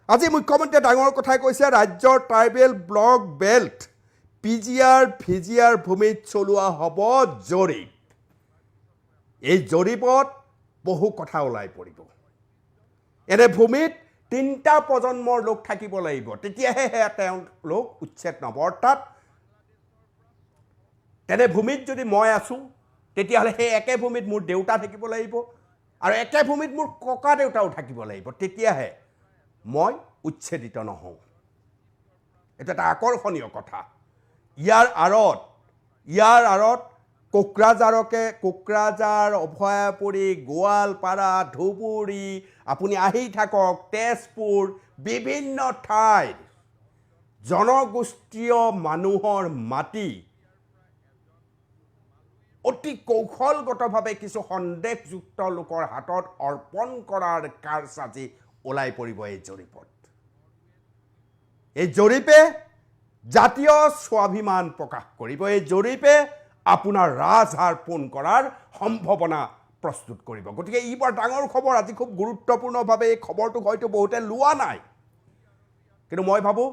আজি মুখ্যমন্ত্ৰীয়ে ডাঙৰ কথাই কৈছে ৰাজ্যৰ tribal block belt PGR VGR ভূমিত চলোৱা হ'ব জৰীপ এই জৰীপত বহু কথা ওলাই পৰিব এনে ভূমিত 3টা প্ৰজন্মৰ লোক থাকিব লাগিব তেতিয়াহে তেওঁলোক উচ্ছেদ নহ'ব অৰ্থাৎ তেনে ভূমিত যদি মই আছোঁ তেতিয়াহ'লে সেই একে ভূমিত মোৰ দেউতা থাকিব লাগিব আৰু একে ভূমিত মোৰ ককা দেউতাও থাকিব লাগিব, তেতিয়াহে মই উচ্ছেদিত নহওঁ। এইটো এটা আকৰ্ষণীয় কথা। ইয়াৰ আঁৰত কোকৰাঝাৰ, অভয়াপুৰী, গোৱালপাৰা, ধুবুৰী, আপুনি আহি থাকক, তেজপুৰ, বিভিন্ন ঠাইৰ জনগোষ্ঠীয় মানুহৰ মাটি অতি কৌশলগতভাৱে কিছু সন্দেহযুক্ত লোকৰ হাতত অৰ্পণ কৰাৰ কাৰসাজি ওলাই পৰিব এই জৰীপত। এই জৰীপে জাতীয় স্বাভিমান প্ৰকাশ কৰিব। এই জৰীপে আপোনাৰ ৰাজহাড় পোন কৰাৰ সম্ভাৱনা প্ৰস্তুত কৰিব। গতিকে ই বৰ ডাঙৰ খবৰ। আজি খুব গুৰুত্বপূৰ্ণভাৱে এই খবৰটোক হয়তো বহুতে লোৱা নাই, কিন্তু মই ভাবোঁ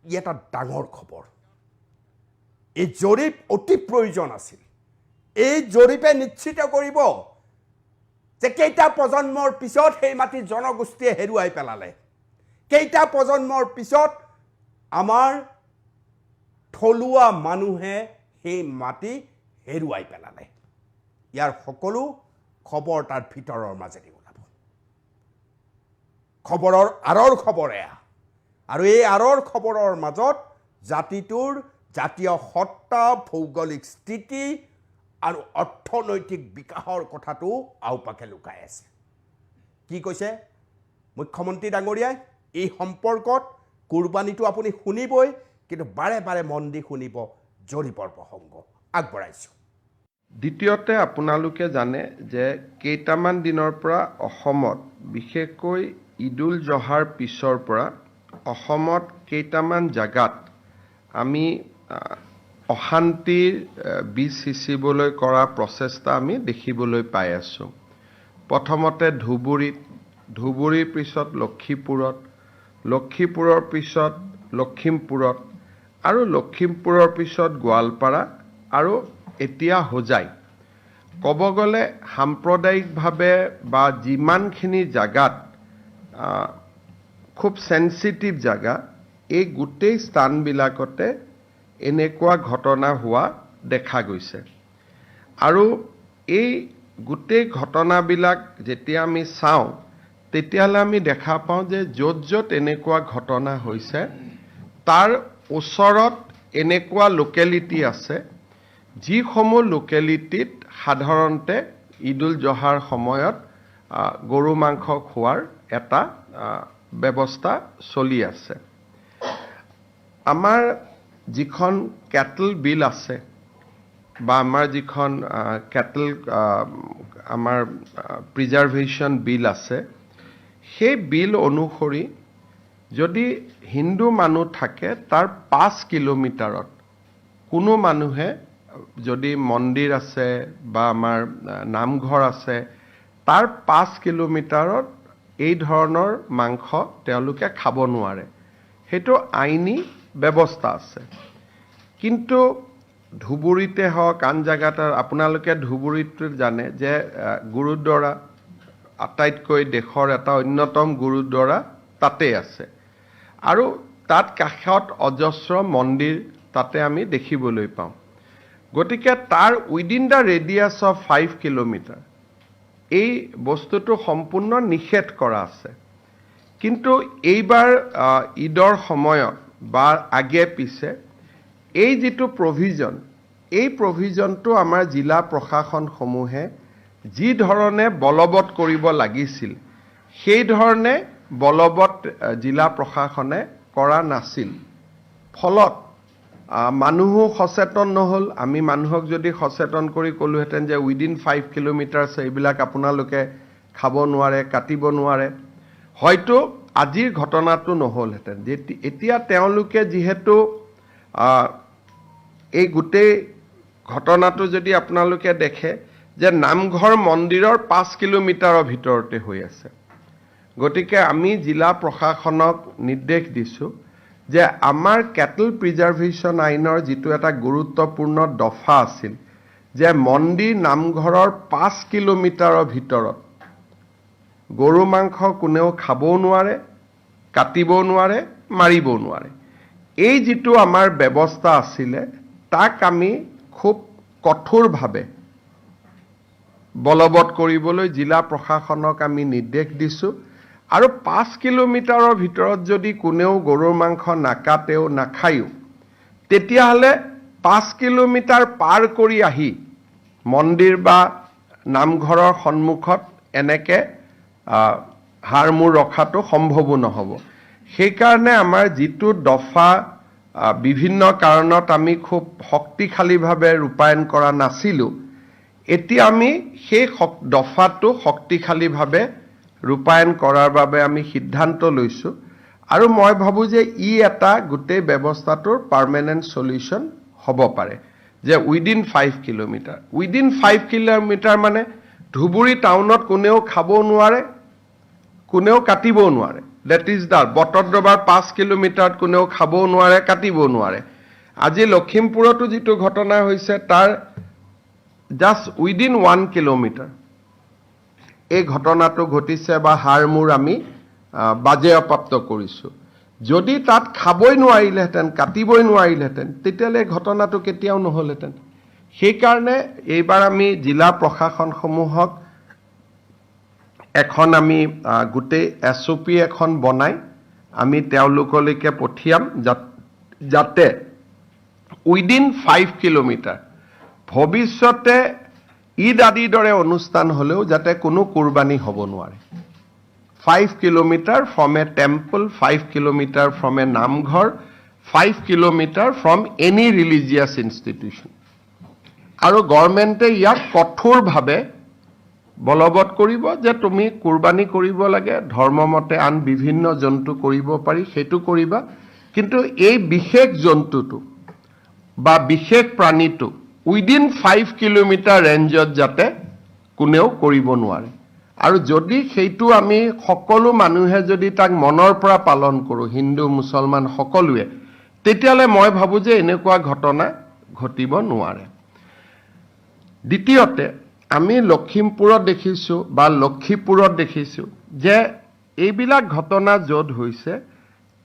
ই এটা ডাঙৰ খবৰ। এই জৰীপ অতি প্ৰয়োজন আছিল। এই জৰীপে নিশ্চিত কৰিব যে কেইটা প্ৰজন্মৰ পিছত সেই মাটি জনগোষ্ঠীয়ে হেৰুৱাই পেলালে, কেইটা প্ৰজন্মৰ পিছত আমাৰ থলুৱা মানুহে সেই মাটি হেৰুৱাই পেলালে। ইয়াৰ সকলো খবৰ তাৰ ভিতৰৰ মাজেদি ওলাব। খবৰৰ আঁৰৰ খবৰ এয়া, আৰু এই আঁৰৰ খবৰৰ মাজত জাতিটোৰ জাতীয় সত্তা, ভৌগোলিক স্থিতি আৰু অৰ্থনৈতিক বিকাশৰ কথাটো আওপাকে লুকাই আছে। কি কৈছে মুখ্যমন্ত্ৰী ডাঙৰীয়াই? এই সম্পৰ্কত কুৰবানীটো আপুনি শুনিবই, কিন্তু বাৰে বাৰে মন দি শুনিব জৰীপৰ প্ৰসংগ আগবঢ়াইছোঁ। দ্বিতীয়তে আপোনালোকে জানে যে কেইটামান দিনৰ পৰা অসমত, বিশেষকৈ ঈদুল জহাৰ পিছৰ পৰা অসমত কেইটামান জাগাত আমি অশান্তিৰ বীজ সিঁচিবলৈ কৰা প্ৰচেষ্টা আমি দেখিবলৈ পাই আছোঁ। প্ৰথমতে ধুবুৰীৰ পিছত লক্ষীপুৰত, লক্ষীপুৰৰ পিছত লখিমপুৰত, আৰু লখিমপুৰৰ পিছত গোৱালপাৰা, আৰু এতিয়া হোজাই। ক'ব গ'লে সাম্প্ৰদায়িকভাৱে বা যিমানখিনি জাগাত খুব চেনচিটিভ জাগা, এই গোটেই স্থানবিলাকতে এনেকুৱা ঘটনা হোৱা দেখা গৈছে। আৰু এই গোটেই ঘটনাবিলাক যেতিয়া আমি চাওঁ, তেতিয়াহ'লে আমি দেখা পাওঁ যে য'ত য'ত এনেকুৱা ঘটনা হৈছে তাৰ ওচৰত এনেকুৱা লোকেলিটি আছে, যিসমূহ লোকেলিটিত সাধাৰণতে ঈদুল জহাৰ সময়ত গৰু মাংস খোৱাৰ এটা ব্যৱস্থা চলি আছে। আমাৰ যিখন কেটল বিল আছে, বা আমাৰ যিখন কেটল আমাৰ প্ৰিজাৰ্ভেশ্যন বিল আছে, সেই বিল অনুসৰি যদি হিন্দু মানুহ থাকে তাৰ 5 কিলোমিটাৰত কোনো মানুহে, যদি মন্দিৰ আছে বা আমাৰ নামঘৰ আছে, তাৰ 5 কিলোমিটাৰত এই ধৰণৰ মাংস তেওঁলোকে খাব নোৱাৰে। সেইটো আইনী ব্যৱস্থা আছে। কিন্তু ধুবুৰীতে হওক, আন জেগাত, আপোনালোকে ধুবুৰীত জানে যে গুৰুদ্বাৰা আটাইতকৈ দেশৰ এটা অন্যতম গুৰুদ্বাৰা তাতে আছে, আৰু তাত কাষত অজস্ৰ মন্দিৰ তাতে আমি দেখিবলৈ পাওঁ। গতিকে তাৰ within the radius of 5 kilometre এই বস্তুটো সম্পূৰ্ণ নিষেধ কৰা আছে। কিন্তু এইবাৰ ঈদৰ সময়ত বা আগে পিছে এই যিটো প্ৰভিজন, এই প্ৰভিজনটো আমাৰ জিলা প্ৰশাসনসমূহে যি ধৰণে বলবৎ কৰিব লাগিছিল, সেই ধৰণে বলবৎ জিলা প্ৰশাসনে কৰা নাছিল। ফলত মানুহো সচেতন নহ'ল। আমি মানুহক যদি সচেতন কৰি ক'লোহেঁতেন যে উইদিন 5 কিলোমিটাৰ্ছ এইবিলাক আপোনালোকে খাব নোৱাৰে, কাটিব নোৱাৰে, হয়তো আজিৰ ঘটনাটো নহ'লহেঁতেন। এতিয়া তেওঁলোকে যিহেতু এই গোটেই ঘটনাটো যদি আপোনালোকে দেখে যে নামঘৰ মন্দিৰৰ 5 কিলোমিটাৰৰ ভিতৰতে হৈ আছে, গতিকে আমি জিলা প্ৰশাসনক নিৰ্দেশ দিছোঁ যে আমাৰ কেটল প্ৰিজাৰ্ভেশ্যন আইনৰ যিটো এটা গুৰুত্বপূৰ্ণ দফা আছিল যে মন্দিৰ নামঘৰৰ 5 কিলোমিটাৰৰ ভিতৰত গৰু মাংস কোনেও খাবও নোৱাৰে, কাটিবও নোৱাৰে, মাৰিবও নোৱাৰে। এই যিটো আমাৰ ব্যৱস্থা আছিলে, তাক আমি খুব কঠোৰভাৱে বলবৎ কৰিবলৈ জিলা প্ৰশাসনক আমি নিৰ্দেশ দিছোঁ আৰু 5 কিলোমিটাৰৰ ভিতৰত যদি কোনেও গৰুৰ মাংস নাকাটেও নাখায়ো তেতিয়াহ'লে 5 কিলোমিটাৰ পাৰ কৰি আহি মন্দিৰ বা নামঘৰৰ সন্মুখত এনেকে হাৰ মূৰ ৰখাটো সম্ভৱো নহ'ব সেইকাৰণে আমাৰ যিটো দফা বিভিন্ন কাৰণত আমি খুব শক্তিশালীভাৱে ৰূপায়ণ কৰা নাছিলোঁ এতিয়া আমি সেই দফাটো শক্তিশালীভাৱে ৰূপায়ণ কৰাৰ বাবে আমি সিদ্ধান্ত লৈছোঁ আৰু মই ভাবোঁ যে ই এটা গোটেই ব্যৱস্থাটোৰ পাৰ্মানেণ্ট সলিউশ্যন হ'ব পাৰে যে উইদিন 5 কিলোমিটাৰ উইদিন 5 কিলোমিটাৰ মানে ধুবুৰী টাউনত কোনেও খাব নোৱাৰে কোনেও কাটিব নোৱাৰে that is the বটদ্ৰবাৰ 5 কিলোমিটাৰত কোনেও খাব নোৱাৰে কাটিব নোৱাৰে আজি লখিমপুৰতো যিটো ঘটনা হৈছে তাৰ জাস্ট উইদিন 1 কিলোমিটাৰ এই ঘটনাটো ঘটিছে বা হাৰমুৰ আমি বাজেয়াপ্ত কৰিছোঁ যদি তাত খাবই নোৱাৰিলেহেঁতেন কাটিবই নোৱাৰিলেহেঁতেন তেতিয়াহ'লে ঘটনাটো কেতিয়াও নহ'লহেঁতেন সেইকাৰণে এইবাৰ আমি জিলা প্ৰশাসনসমূহক এখন আমি গোটেই SOP এখন বনাই আমি তেওঁলোকলৈকে পঠিয়াম যাতে উইদিন 5 কিলোমিটাৰ ভৱিষ্যতে ঈদ আদিৰ দৰে অনুষ্ঠান হ'লেও যাতে কোনো কুৰবানী হ'ব নোৱাৰে 5 kilometre from A temple 5 kilometre from A namghar 5 kilometre from any religious institution আৰু গভৰ্ণমেণ্টে ইয়াক কঠোৰভাৱে বলবৎ কৰিব যে তুমি কুৰবানী কৰিব লাগে ধৰ্মমতে আন বিভিন্ন জন্তু কৰিব পাৰি সেইটো কৰিবা কিন্তু এই বিশেষ জন্তুটো বা বিশেষ প্ৰাণীটো উইদিন 5 কিলোমিটাৰ ৰেঞ্জত যাতে কোনেও কৰিব নোৱাৰে আৰু যদি সেইটো আমি সকলো মানুহে যদি তাক মনৰ পৰা পালন কৰোঁ হিন্দু মুছলমান সকলোৱে তেতিয়াহ'লে মই ভাবোঁ যে এনেকুৱা ঘটনা ঘটিব নোৱাৰে দ্বিতীয়তে আমি লখিমপুৰত দেখিছোঁ বা লক্ষীপুৰত দেখিছোঁ যে এইবিলাক ঘটনা য'ত হৈছে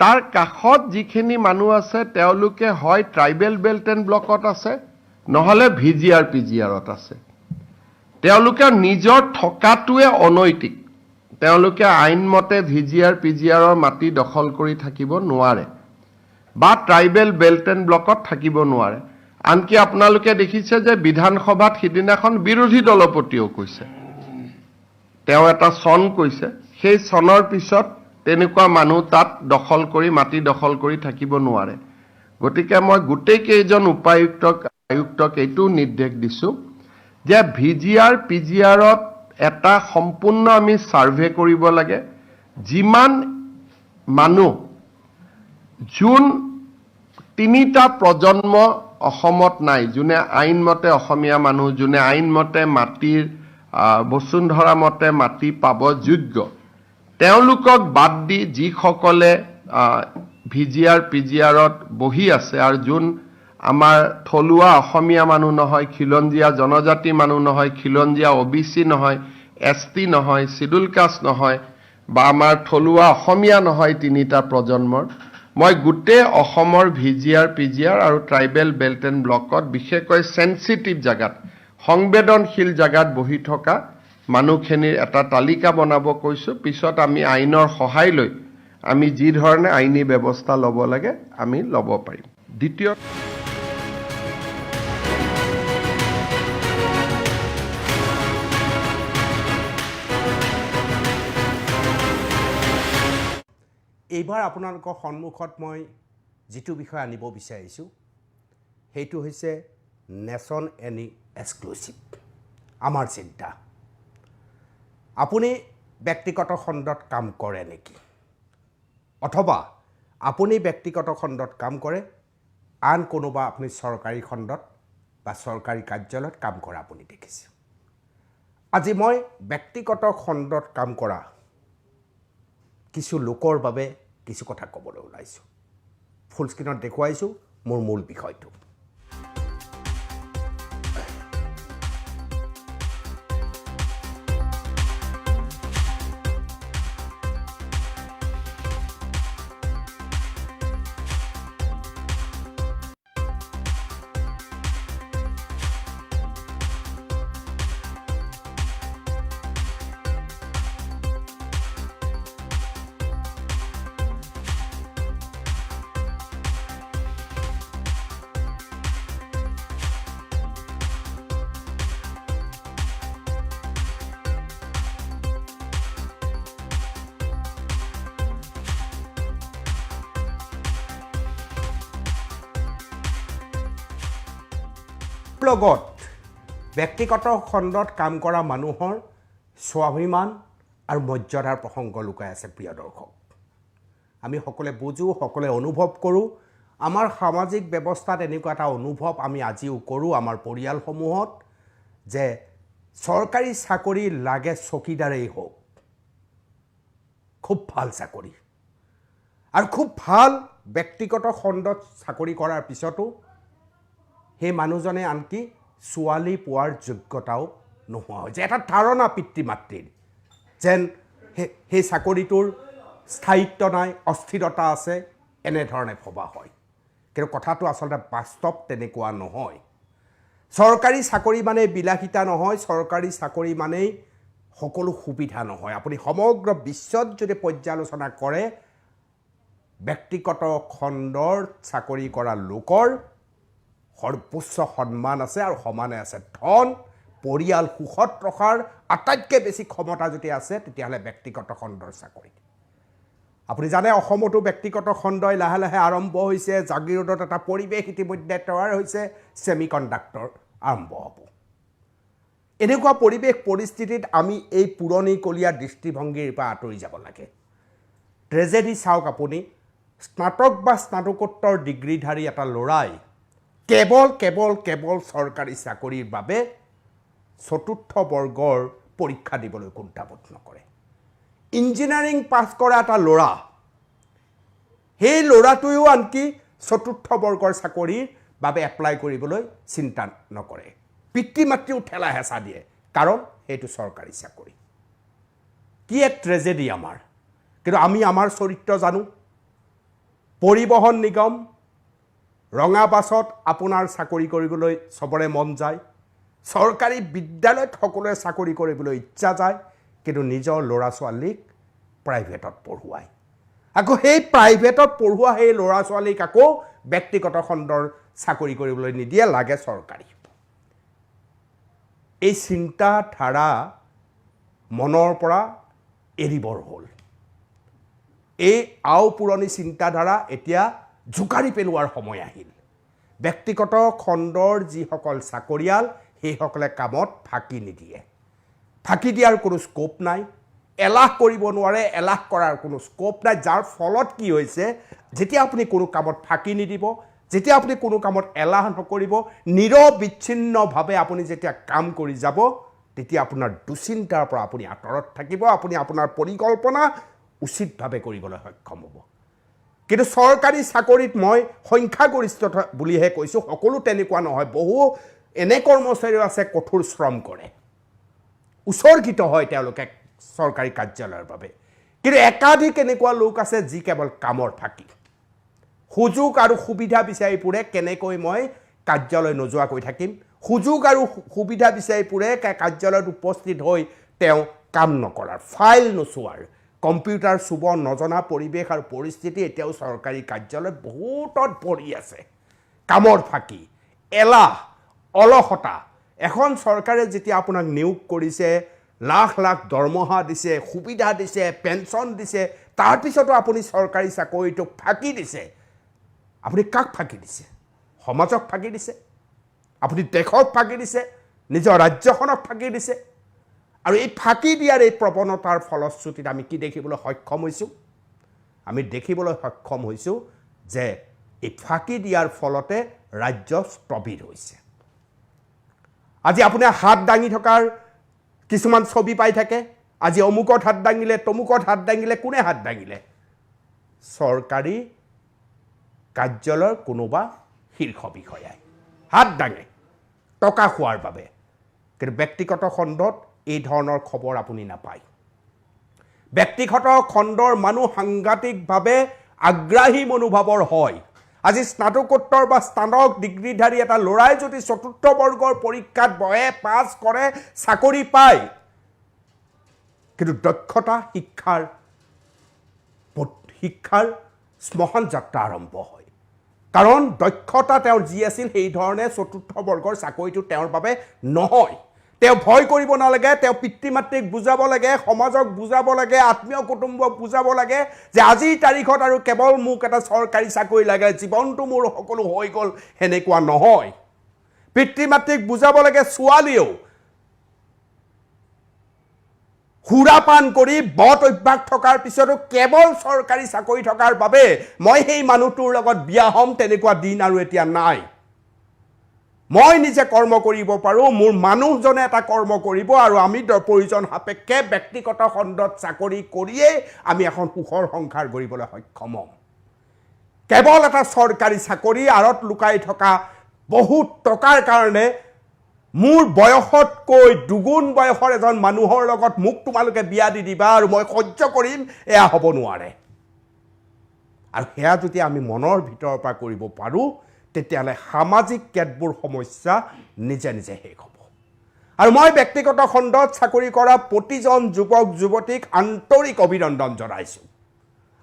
তাৰ কাষত যিখিনি মানুহ আছে তেওঁলোকে হয় ট্ৰাইবেল বেল্ট এণ্ড ব্লকত আছে নহ'লে VGR PGRত আছে তেওঁলোকে নিজৰ থকাটোৱে অনৈতিক তেওঁলোকে আইনমতে VGR PGRৰ মাটি দখল কৰি থাকিব নোৱাৰে বা ট্ৰাইবেল বেল্ট এণ্ড ব্লকত থাকিব নোৱাৰে আনকি আপোনালোকে দেখিছে যে বিধানসভাত সিদিনাখন বিৰোধী দলপতিও কৈছে তেওঁ এটা চন কৈছে সেই চনৰ পিছত তেনেকুৱা মানুহ তাত দখল কৰি মাটি দখল কৰি থাকিব নোৱাৰে গতিকে মই গোটেই কেইজন আয়ুক্তক এইটো নিৰ্দেশ দিছোঁ যে VGR PGRত এটা সম্পূৰ্ণ আমি সাৰ্ভে কৰিব লাগে যিমান মানুহ যোন তিনিটা প্ৰজন্ম অসমত নাই যোনে আইনমতে অসমীয়া মানুহ যোনে আইনমতে মাটিৰ বসুন্ধৰা মতে মাটি পাব যোগ্য তেওঁলোকক বাদ দি যিসকলে VGR PGRত বহি আছে আৰু যোন আমাৰ থলুৱা অসমীয়া মানুহ নহয় খিলঞ্জীয়া জনজাতি মানুহ নহয় খিলঞ্জীয়া OBC নহয় ST নহয় শিডুল কাষ্ট নহয় বা আমাৰ থলুৱা অসমীয়া নহয় তিনিটা প্ৰজন্মৰ মই গোটেই অসমৰ VGR PGR আৰু ট্ৰাইবেল বেল্ট এণ্ড ব্লকত বিশেষকৈ সেনচিটিভ জাগাত সংবেদনশীল জাগাত বহি থকা মানুহখিনিৰ এটা তালিকা বনাব কৈছোঁ পিছত আমি আইনৰ সহায় লৈ আমি যি ধৰণে আইনী ব্যৱস্থা ল'ব লাগে আমি ল'ব পাৰিম দ্বিতীয় এইবাৰ আপোনালোকৰ সন্মুখত মই যিটো বিষয় আনিব বিচাৰিছোঁ সেইটো হৈছে নেশ্যন এনি এক্সক্লুচিভ আমাৰ চিন্তা আপুনি ব্যক্তিগত খণ্ডত কাম কৰে নেকি অথবা আপুনি ব্যক্তিগত খণ্ডত কাম কৰে আন কোনোবা আপুনি চৰকাৰী খণ্ডত বা চৰকাৰী কাৰ্যালয়ত কাম কৰা আপুনি দেখিছে আজি মই ব্যক্তিগত খণ্ডত কাম কৰা কিছু লোকৰ বাবে কিছু কথা ক'বলৈ ওলাইছোঁ ফুল স্ক্ৰীনত দেখুৱাইছোঁ মোৰ মূল বিষয়টো লগত ব্যক্তিগত খণ্ডত কাম কৰা মানুহৰ স্বাভিমান আৰু মৰ্যাদাৰ প্ৰসংগ লুকাই আছে প্ৰিয় দৰ্শক আমি সকলোৱে বুজো সকলোৱে অনুভৱ কৰোঁ আমাৰ সামাজিক ব্যৱস্থাত এনেকুৱা এটা অনুভৱ আমি আজিও কৰোঁ আমাৰ পৰিয়ালসমূহত যে চৰকাৰী চাকৰি লাগে চকীদাৰেই হওক খুব ভাল চাকৰি আৰু খুব ভাল ব্যক্তিগত খণ্ডত চাকৰি কৰাৰ পিছতো সেই মানুহজনে আনকি ছোৱালী পোৱাৰ যোগ্যতাও নোহোৱা হয় যে এটা ধাৰণা পিতৃ মাতৃৰ যেন সেই চাকৰিটোৰ স্থায়িত্ব নাই অস্থিৰতা আছে এনেধৰণে ভবা হয় কিন্তু কথাটো আচলতে বাস্তৱ তেনেকুৱা নহয় চৰকাৰী চাকৰি মানে বিলাসিতা নহয় চৰকাৰী চাকৰি মানেই সকলো সুবিধা নহয় আপুনি সমগ্ৰ বিশ্বত যদি পৰ্যালোচনা কৰে ব্যক্তিগত খণ্ডৰ চাকৰি কৰা লোকৰ সৰ্বোচ্চ সন্মান আছে আৰু সমানে আছে ধন পৰিয়াল সুখত ৰখাৰ আটাইতকৈ বেছি ক্ষমতা যদি আছে তেতিয়াহ'লে ব্যক্তিগত খণ্ডৰ চাকৰি আপুনি জানে অসমতো ব্যক্তিগত খণ্ডই লাহে লাহে আৰম্ভ হৈছে জাগিৰোডত এটা পৰিৱেশ ইতিমধ্যে তৈয়াৰ হৈছে ছেমিকণ্ডাক্টৰ আৰম্ভ হ'ব এনেকুৱা পৰিৱেশ পৰিস্থিতিত আমি এই পুৰণিকলীয়া দৃষ্টিভংগীৰ পৰা আঁতৰি যাব লাগে ট্ৰেজেডি চাওক আপুনি স্নাতক বা স্নাতকোত্তৰ ডিগ্ৰীধাৰী এটা ল'ৰাই কেৱল চৰকাৰী চাকৰিৰ বাবে চতুৰ্থ বৰ্গৰ পৰীক্ষা দিবলৈ কুণ্ঠাবোধ নকৰে ইঞ্জিনিয়াৰিং পাছ কৰা এটা ল'ৰা সেই ল'ৰাটোৱেও আনকি চতুৰ্থ বৰ্গৰ চাকৰিৰ বাবে এপ্লাই কৰিবলৈ চিন্তা নকৰে পিতৃ মাতৃও ঠেলা হেঁচা দিয়ে কাৰণ সেইটো চৰকাৰী চাকৰি কি এক ট্ৰেজেডি আমাৰ কিন্তু আমি আমাৰ চৰিত্ৰ জানো পৰিবহণ নিগম ৰঙা বাছত আপোনাৰ চাকৰি কৰিবলৈ সবৰে মন যায় চৰকাৰী বিদ্যালয়ত সকলোৱে চাকৰি কৰিবলৈ ইচ্ছা যায় কিন্তু নিজৰ ল'ৰা ছোৱালীক প্ৰাইভেটত পঢ়ুৱায় আকৌ সেই প্ৰাইভেটত পঢ়ুৱা সেই ল'ৰা ছোৱালীক আকৌ ব্যক্তিগত খণ্ডৰ চাকৰি কৰিবলৈ নিদিয়ে লাগে চৰকাৰী এই চিন্তাধাৰা মনৰ পৰা এৰিবৰ হ'ল এই আও পুৰণি চিন্তাধাৰা এতিয়া জোকাৰি পেলোৱাৰ সময় আহিল ব্যক্তিগত খণ্ডৰ যিসকল চাকৰিয়াল সেইসকলে কামত ফাঁকি নিদিয়ে ফাঁকি দিয়াৰ কোনো স্কোপ নাই এলাহ কৰিব নোৱাৰে এলাহ কৰাৰ কোনো স্কোপ নাই যাৰ ফলত কি হৈছে যেতিয়া আপুনি কোনো কামত ফাঁকি নিদিব যেতিয়া আপুনি কোনো কামত এলাহ নকৰিব নিৰবিচ্ছিন্নভাৱে আপুনি যেতিয়া কাম কৰি যাব তেতিয়া আপোনাৰ দুচিন্তাৰ পৰা আপুনি আঁতৰত থাকিব আপুনি আপোনাৰ পৰিকল্পনা উচিতভাৱে কৰিবলৈ সক্ষম হ'ব কিন্তু চৰকাৰী চাকৰিত মই সংখ্যাগৰিষ্ঠতা বুলিহে কৈছোঁ সকলো তেনেকুৱা নহয় বহু এনে কৰ্মচাৰীও আছে কঠোৰ শ্ৰম কৰে উৎসৰ্গিত হয় তেওঁলোকে চৰকাৰী কাৰ্যালয়ৰ বাবে কিন্তু একাধিক এনেকুৱা লোক আছে যি কেৱল কামৰ ফাঁকি সুযোগ আৰু সুবিধা বিচাৰি ফুৰে কেনেকৈ মই কাৰ্যালয় নোযোৱাকৈ থাকিম সুযোগ আৰু সুবিধা বিচাৰি ফুৰে কাৰ্যালয়ত উপস্থিত হৈ তেওঁ কাম নকৰাৰ ফাইল নোচোৱাৰ কম্পিউটাৰ চুব নজনা পৰিৱেশ আৰু পৰিস্থিতি এতিয়াও চৰকাৰী কাৰ্যালয়ত বহুতত ভৰি আছে কামৰ ফাঁকি এলাহ অলসতা এখন চৰকাৰে যেতিয়া আপোনাক নিয়োগ কৰিছে লাখ লাখ দৰমহা দিছে সুবিধা দিছে পেঞ্চন দিছে তাৰপিছতো আপুনি চৰকাৰী চাকৰিটোক ফাঁকি দিছে আপুনি কাক ফাঁকি দিছে সমাজক ফাঁকি দিছে আপুনি দেশক ফাঁকি দিছে নিজৰ ৰাজ্যখনক ফাঁকি দিছে আৰু এই ফাঁকি দিয়াৰ এই প্ৰৱণতাৰ ফলশ্ৰুতিত আমি কি দেখিবলৈ সক্ষম হৈছোঁ আমি দেখিবলৈ সক্ষম হৈছোঁ যে এই ফাঁকি দিয়াৰ ফলতে ৰাজ্য স্থবিৰ হৈছে আজি আপোনাৰ হাত দাঙি থকাৰ কিছুমান ছবি পাই থাকে আজি অমুকত হাত দাঙিলে তমুকত হাত দাঙিলে কোনে হাত দাঙিলে চৰকাৰী কাৰ্যালয়ৰ কোনোবা শীৰ্ষ বিষয়াই হাত দাঙে টকা খোৱাৰ বাবে কিন্তু ব্যক্তিগত খণ্ডত এই ধৰণৰ খবৰ আপুনি নাপায় ব্যক্তিগত খণ্ডৰ মানুহ সাংঘাতিকভাৱে আগ্ৰাহী মনোভাৱৰ হয় আজি স্নাতকোত্তৰ বা স্নাতক ডিগ্ৰীধাৰী এটা ল'ৰাই যদি চতুৰ্থ বৰ্গৰ পৰীক্ষাত বহে পাছ কৰে চাকৰি পায় কিন্তু দক্ষতা শিক্ষাৰ শ্মশান যাত্ৰা আৰম্ভ হয় কাৰণ দক্ষতা তেওঁৰ যি আছিল সেই ধৰণে চতুৰ্থ বৰ্গৰ চাকৰিটো তেওঁৰ বাবে নহয় তেওঁ ভয় কৰিব নালাগে তেওঁ পিতৃ মাতৃক বুজাব লাগে সমাজক বুজাব লাগে আত্মীয় কুটুম্বক বুজাব লাগে যে আজিৰ তাৰিখত আৰু কেৱল মোক এটা চৰকাৰী চাকৰি লাগে জীৱনটো মোৰ সকলো হৈ গ'ল সেনেকুৱা নহয় পিতৃ মাতৃক বুজাব লাগে ছোৱালীয়েও সুৰাপান কৰি বদ অভ্যাস থকাৰ পিছতো কেৱল চৰকাৰী চাকৰি থকাৰ বাবে মই সেই মানুহটোৰ লগত বিয়া হ'ম তেনেকুৱা দিন আৰু এতিয়া নাই মই নিজে কৰ্ম কৰিব পাৰো মোৰ মানুহজনে এটা কৰ্ম কৰিব আৰু আমি প্ৰয়োজন সাপেক্ষে ব্যক্তিগত খণ্ডত চাকৰি কৰিয়ে আমি এখন সুখৰ সংসাৰ গঢ়িবলৈ সক্ষম হ'ম কেৱল এটা চৰকাৰী চাকৰি আঁৰত লুকাই থকা বহুত টকাৰ কাৰণে মোৰ বয়সতকৈ দুগুণ বয়সৰ এজন মানুহৰ লগত মোক তোমালোকে বিয়া দি দিবা আৰু মই সহ্য কৰিম এয়া হ'ব নোৱাৰে আৰু সেয়া যদি আমি মনৰ ভিতৰৰ পৰা কৰিব পাৰোঁ তেতিয়াহ'লে সামাজিক কেতবোৰ সমস্যা নিজে নিজে শেষ হ'ব আৰু মই ব্যক্তিগত খণ্ডত চাকৰি কৰা প্ৰতিজন যুৱক যুৱতীক আন্তৰিক অভিনন্দন জনাইছোঁ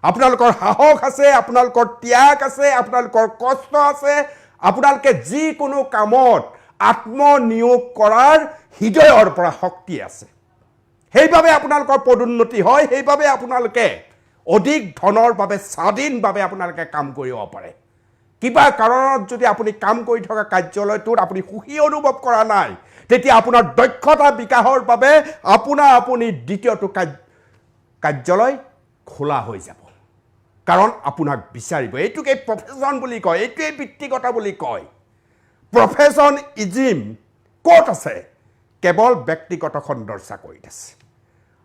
আপোনালোকৰ সাহস আছে আপোনালোকৰ ত্যাগ আছে আপোনালোকৰ কষ্ট আছে আপোনালোকে যিকোনো কামত আত্মনিয়োগ কৰাৰ হৃদয়ৰ পৰা শক্তি আছে সেইবাবে আপোনালোকৰ পদোন্নতি হয় সেইবাবে আপোনালোকে অধিক ধনৰ বাবে স্বাধীনভাৱে আপোনালোকে কাম কৰিব পাৰে কিবা কাৰণত যদি আপুনি কাম কৰি থকা কাৰ্যালয়টোত আপুনি সুখী অনুভৱ কৰা নাই তেতিয়া আপোনাৰ দক্ষতা বিকাশৰ বাবে আপুনি দ্বিতীয়টো কাৰ্যালয় খোলা হৈ যাব কাৰণ আপোনাক বিচাৰিব এইটোকে প্ৰফেশ্যন বুলি কয় এইটোৱে বৃত্তিগত বুলি কয় প্ৰফেশ্যন ইজিম ক'ত আছে কেৱল ব্যক্তিগত খণ্ডৰ চাকৰিত আছে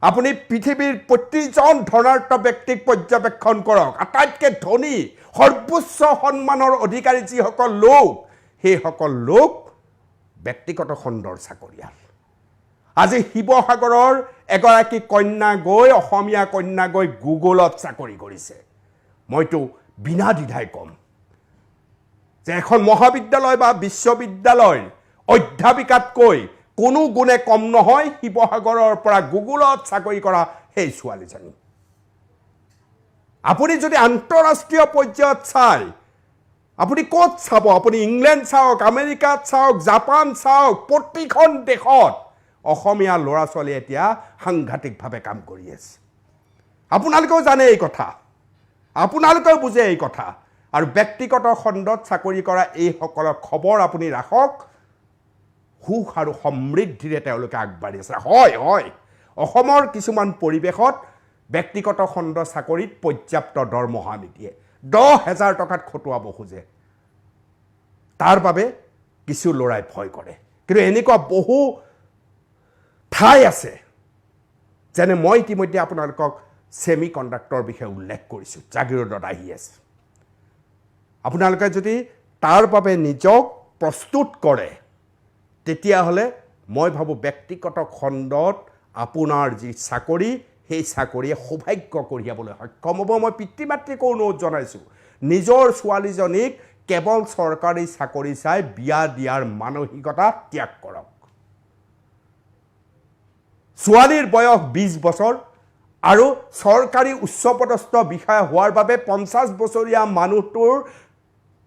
আপুনি পৃথিৱীৰ প্ৰতিজন ধনাঢ্য ব্যক্তিক পৰ্যবেক্ষণ কৰক আটাইতকৈ ধনী সৰ্বোচ্চ সন্মানৰ অধিকাৰী যিসকল লোক সেইসকল লোক ব্যক্তিগত খণ্ডৰ চাকৰিয়াল আজি শিৱসাগৰৰ এগৰাকী কন্যা গৈ অসমীয়া কন্যা গৈ গুগলত চাকৰি কৰিছে মইতো বিনা দ্বিধাই ক'ম যে এখন মহাবিদ্যালয় বা বিশ্ববিদ্যালয় অধ্যাপিকাতকৈ কোনো গুণে কম নহয় শিৱসাগৰৰ পৰা গুগলত চাকৰি কৰা সেই ছোৱালীজনী আপুনি যদি আন্তঃৰাষ্ট্ৰীয় পৰ্যায়ত চাই আপুনি ক'ত চাব আপুনি ইংলেণ্ড চাওক আমেৰিকাত চাওক জাপান চাওক প্ৰতিখন দেশত অসমীয়া ল'ৰা ছোৱালী এতিয়া সাংঘাতিকভাৱে কাম কৰি আছে আপোনালোকেও জানে এই কথা আপোনালোকেও বুজে এই কথা আৰু ব্যক্তিগত খণ্ডত চাকৰি কৰা এইসকলৰ খবৰ আপুনি ৰাখক সুখ আৰু সমৃদ্ধিৰে তেওঁলোকে আগবাঢ়ি আছে হয় হয় অসমৰ কিছুমান পৰিৱেশত ব্যক্তিগত খণ্ড চাকৰিত পৰ্যাপ্ত দৰমহা নিদিয়ে 10,000 টকাত খটুৱাব খোজে তাৰ বাবে কিছু ল'ৰাই ভয় কৰে কিন্তু এনেকুৱা বহু ঠাই আছে যেনে মই ইতিমধ্যে আপোনালোকক সেমি কণ্ডাক্টৰ বিষয়ে উল্লেখ কৰিছোঁ জাগিৰোডত আহি আছে আপোনালোকে যদি তাৰ বাবে নিজক প্ৰস্তুত কৰে তেতিয়াহ'লে মই ভাবোঁ ব্যক্তিগত খণ্ডত আপোনাৰ যি চাকৰি সেই চাকৰিয়ে সৌভাগ্য কঢ়িয়াবলৈ সক্ষম হ'ব মই পিতৃ মাতৃক অনুৰোধ জনাইছোঁ নিজৰ ছোৱালীজনীক কেৱল চৰকাৰী চাকৰি চাই বিয়া দিয়াৰ মানসিকতা ত্যাগ কৰক ছোৱালীৰ বয়স 20 বছৰ আৰু চৰকাৰী উচ্চপদস্থ বিষয়া হোৱাৰ বাবে 50 বছৰীয়া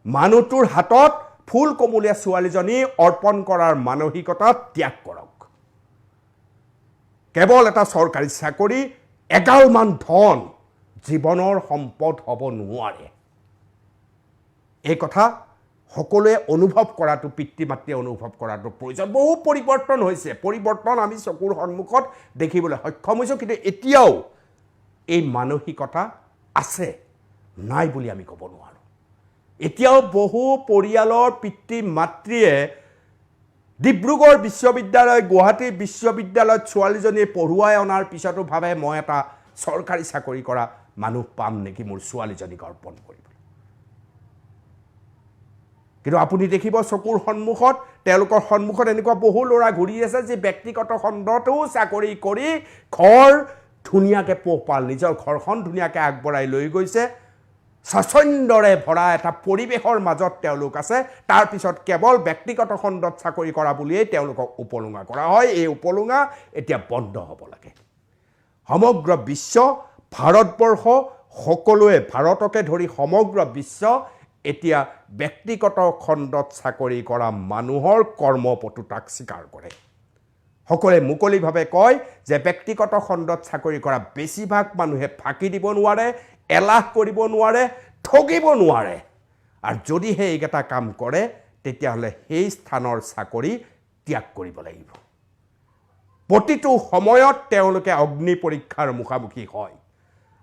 মানুহটোৰ হাতত ফুল কমলীয়া ছোৱালীজনী অৰ্পণ কৰাৰ মানসিকতা ত্যাগ কৰক কেৱল এটা চৰকাৰী চাকৰি এগালমান ধন জীৱনৰ সম্পদ হ'ব নোৱাৰে এই কথা সকলোৱে অনুভৱ কৰাটো পিতৃ মাতৃয়ে অনুভৱ কৰাটো প্ৰয়োজন বহু পৰিৱৰ্তন হৈছে পৰিৱৰ্তন আমি চকুৰ সন্মুখত দেখিবলৈ সক্ষম হৈছোঁ কিন্তু এতিয়াও এই মানসিকতা আছে নাই বুলি আমি ক'ব নোৱাৰোঁ এতিয়াও বহু পৰিয়ালৰ পিতৃ মাতৃয়ে ডিব্ৰুগড় বিশ্ববিদ্যালয় গুৱাহাটী বিশ্ববিদ্যালয়ত ছোৱালীজনীয়ে পঢ়ুৱাই অনাৰ পিছতো ভাবে মই এটা চৰকাৰী চাকৰি কৰা মানুহ পাম নেকি মোৰ ছোৱালীজনীক অৰ্পণ কৰিবলৈ কিন্তু আপুনি দেখিব চকুৰ সন্মুখত তেওঁলোকৰ সন্মুখত এনেকুৱা বহু ল'ৰা ঘূৰি আছে যে ব্যক্তিগত খণ্ডতো চাকৰি কৰি ঘৰ ধুনীয়াকৈ পোহপাল নিজৰ ঘৰখন ধুনীয়াকৈ আগবঢ়াই লৈ গৈছে স্বাচ্ছন্দ্যৰে ভৰা এটা পৰিৱেশৰ মাজত তেওঁলোক আছে তাৰ পিছত কেৱল ব্যক্তিগত খণ্ডত চাকৰি কৰা বুলিয়েই তেওঁলোকক উপলুঙা কৰা হয় এই উপলুঙা এতিয়া বন্ধ হ'ব লাগে সমগ্ৰ বিশ্ব ভাৰতবৰ্ষ সকলোৱে ভাৰতকে ধৰি সমগ্ৰ বিশ্ব এতিয়া ব্যক্তিগত খণ্ডত চাকৰি কৰা মানুহৰ কৰ্মপটুতাক স্বীকাৰ কৰে সকলোৱে মুকলিভাৱে কয় যে ব্যক্তিগত খণ্ডত চাকৰি কৰা বেছিভাগ মানুহে ফাঁকি দিব নোৱাৰে এলাহ কৰিব নোৱাৰে ঠগিব নোৱাৰে আৰু যদিহে এইকেইটা কাম কৰে তেতিয়াহ'লে সেই স্থানৰ চাকৰি ত্যাগ কৰিব লাগিব প্ৰতিটো সময়ত তেওঁলোকে অগ্নি পৰীক্ষাৰ মুখামুখি হয়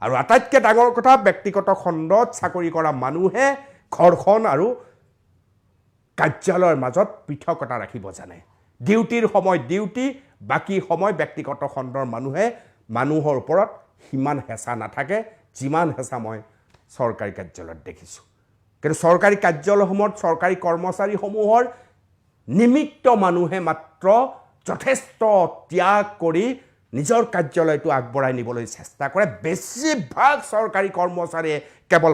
আৰু আটাইতকৈ ডাঙৰ কথা ব্যক্তিগত খণ্ডত চাকৰি কৰা মানুহে ঘৰখন আৰু কাৰ্যালয়ৰ মাজত পৃথকতা ৰাখিব জানে ডিউটিৰ সময় ডিউটি বাকী সময় ব্যক্তিগত খণ্ডৰ মানুহে মানুহৰ ওপৰত সিমান হেঁচা নাথাকে যিমান হেঁচা মই চৰকাৰী কাৰ্যালয়ত দেখিছোঁ কিন্তু চৰকাৰী কাৰ্যালয়সমূহত চৰকাৰী কৰ্মচাৰীসমূহৰ নিমিত্ত মানুহে মাত্ৰ যথেষ্ট ত্যাগ কৰি নিজৰ কাৰ্যালয়টো আগবঢ়াই নিবলৈ চেষ্টা কৰে বেছিভাগ চৰকাৰী কৰ্মচাৰীয়ে কেৱল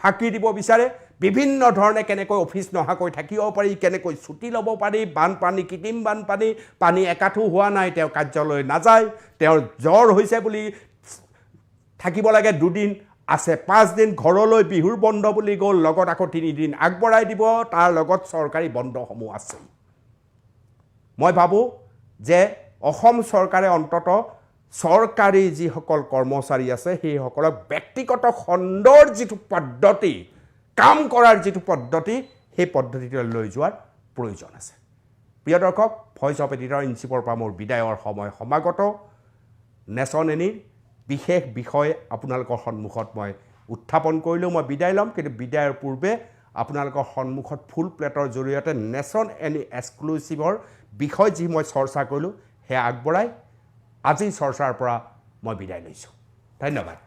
ফাঁকি দিব বিচাৰে বিভিন্ন ধৰণে কেনেকৈ অফিচ নহাকৈ থাকিব পাৰি কেনেকৈ ছুটি ল'ব পাৰি বানপানী কৃত্ৰিম বানপানী পানী একাঠো হোৱা নাই তেওঁ কাৰ্যালয় নাযায় তেওঁৰ জ্বৰ হৈছে বুলি থাকিব লাগে 2 দিন আছে 5 দিন ঘৰলৈ বিহুৰ বন্ধ বুলি গ'ল লগত আকৌ 3 দিন আগবঢ়াই দিব তাৰ লগত চৰকাৰী বন্ধসমূহ আছে মই ভাবোঁ যে অসম চৰকাৰে অন্তত চৰকাৰী যিসকল কৰ্মচাৰী আছে সেইসকলক ব্যক্তিগত খণ্ডৰ যিটো পদ্ধতি কাম কৰাৰ যিটো পদ্ধতি সেই পদ্ধতিটো লৈ যোৱাৰ প্ৰয়োজন আছে প্ৰিয় দৰ্শক ভইচ অফ এডিটৰ ইন চিফৰ পৰা মোৰ বিদায়ৰ সময় সমাগত নেশ্যন এনিৰ বিশেষ বিষয় আপোনালোকৰ সন্মুখত মই উত্থাপন কৰিলোঁ মই বিদায় ল'ম কিন্তু বিদায়ৰ পূৰ্বে আপোনালোকৰ সন্মুখত ফুল প্লেটৰ জৰিয়তে নেশ্যন এনি এক্সক্লুচিভৰ বিষয় যি মই চৰ্চা কৰিলোঁ সেয়া আগবঢ়াই আজিৰ চৰ্চাৰ পৰা মই বিদায় লৈছোঁ ধন্যবাদ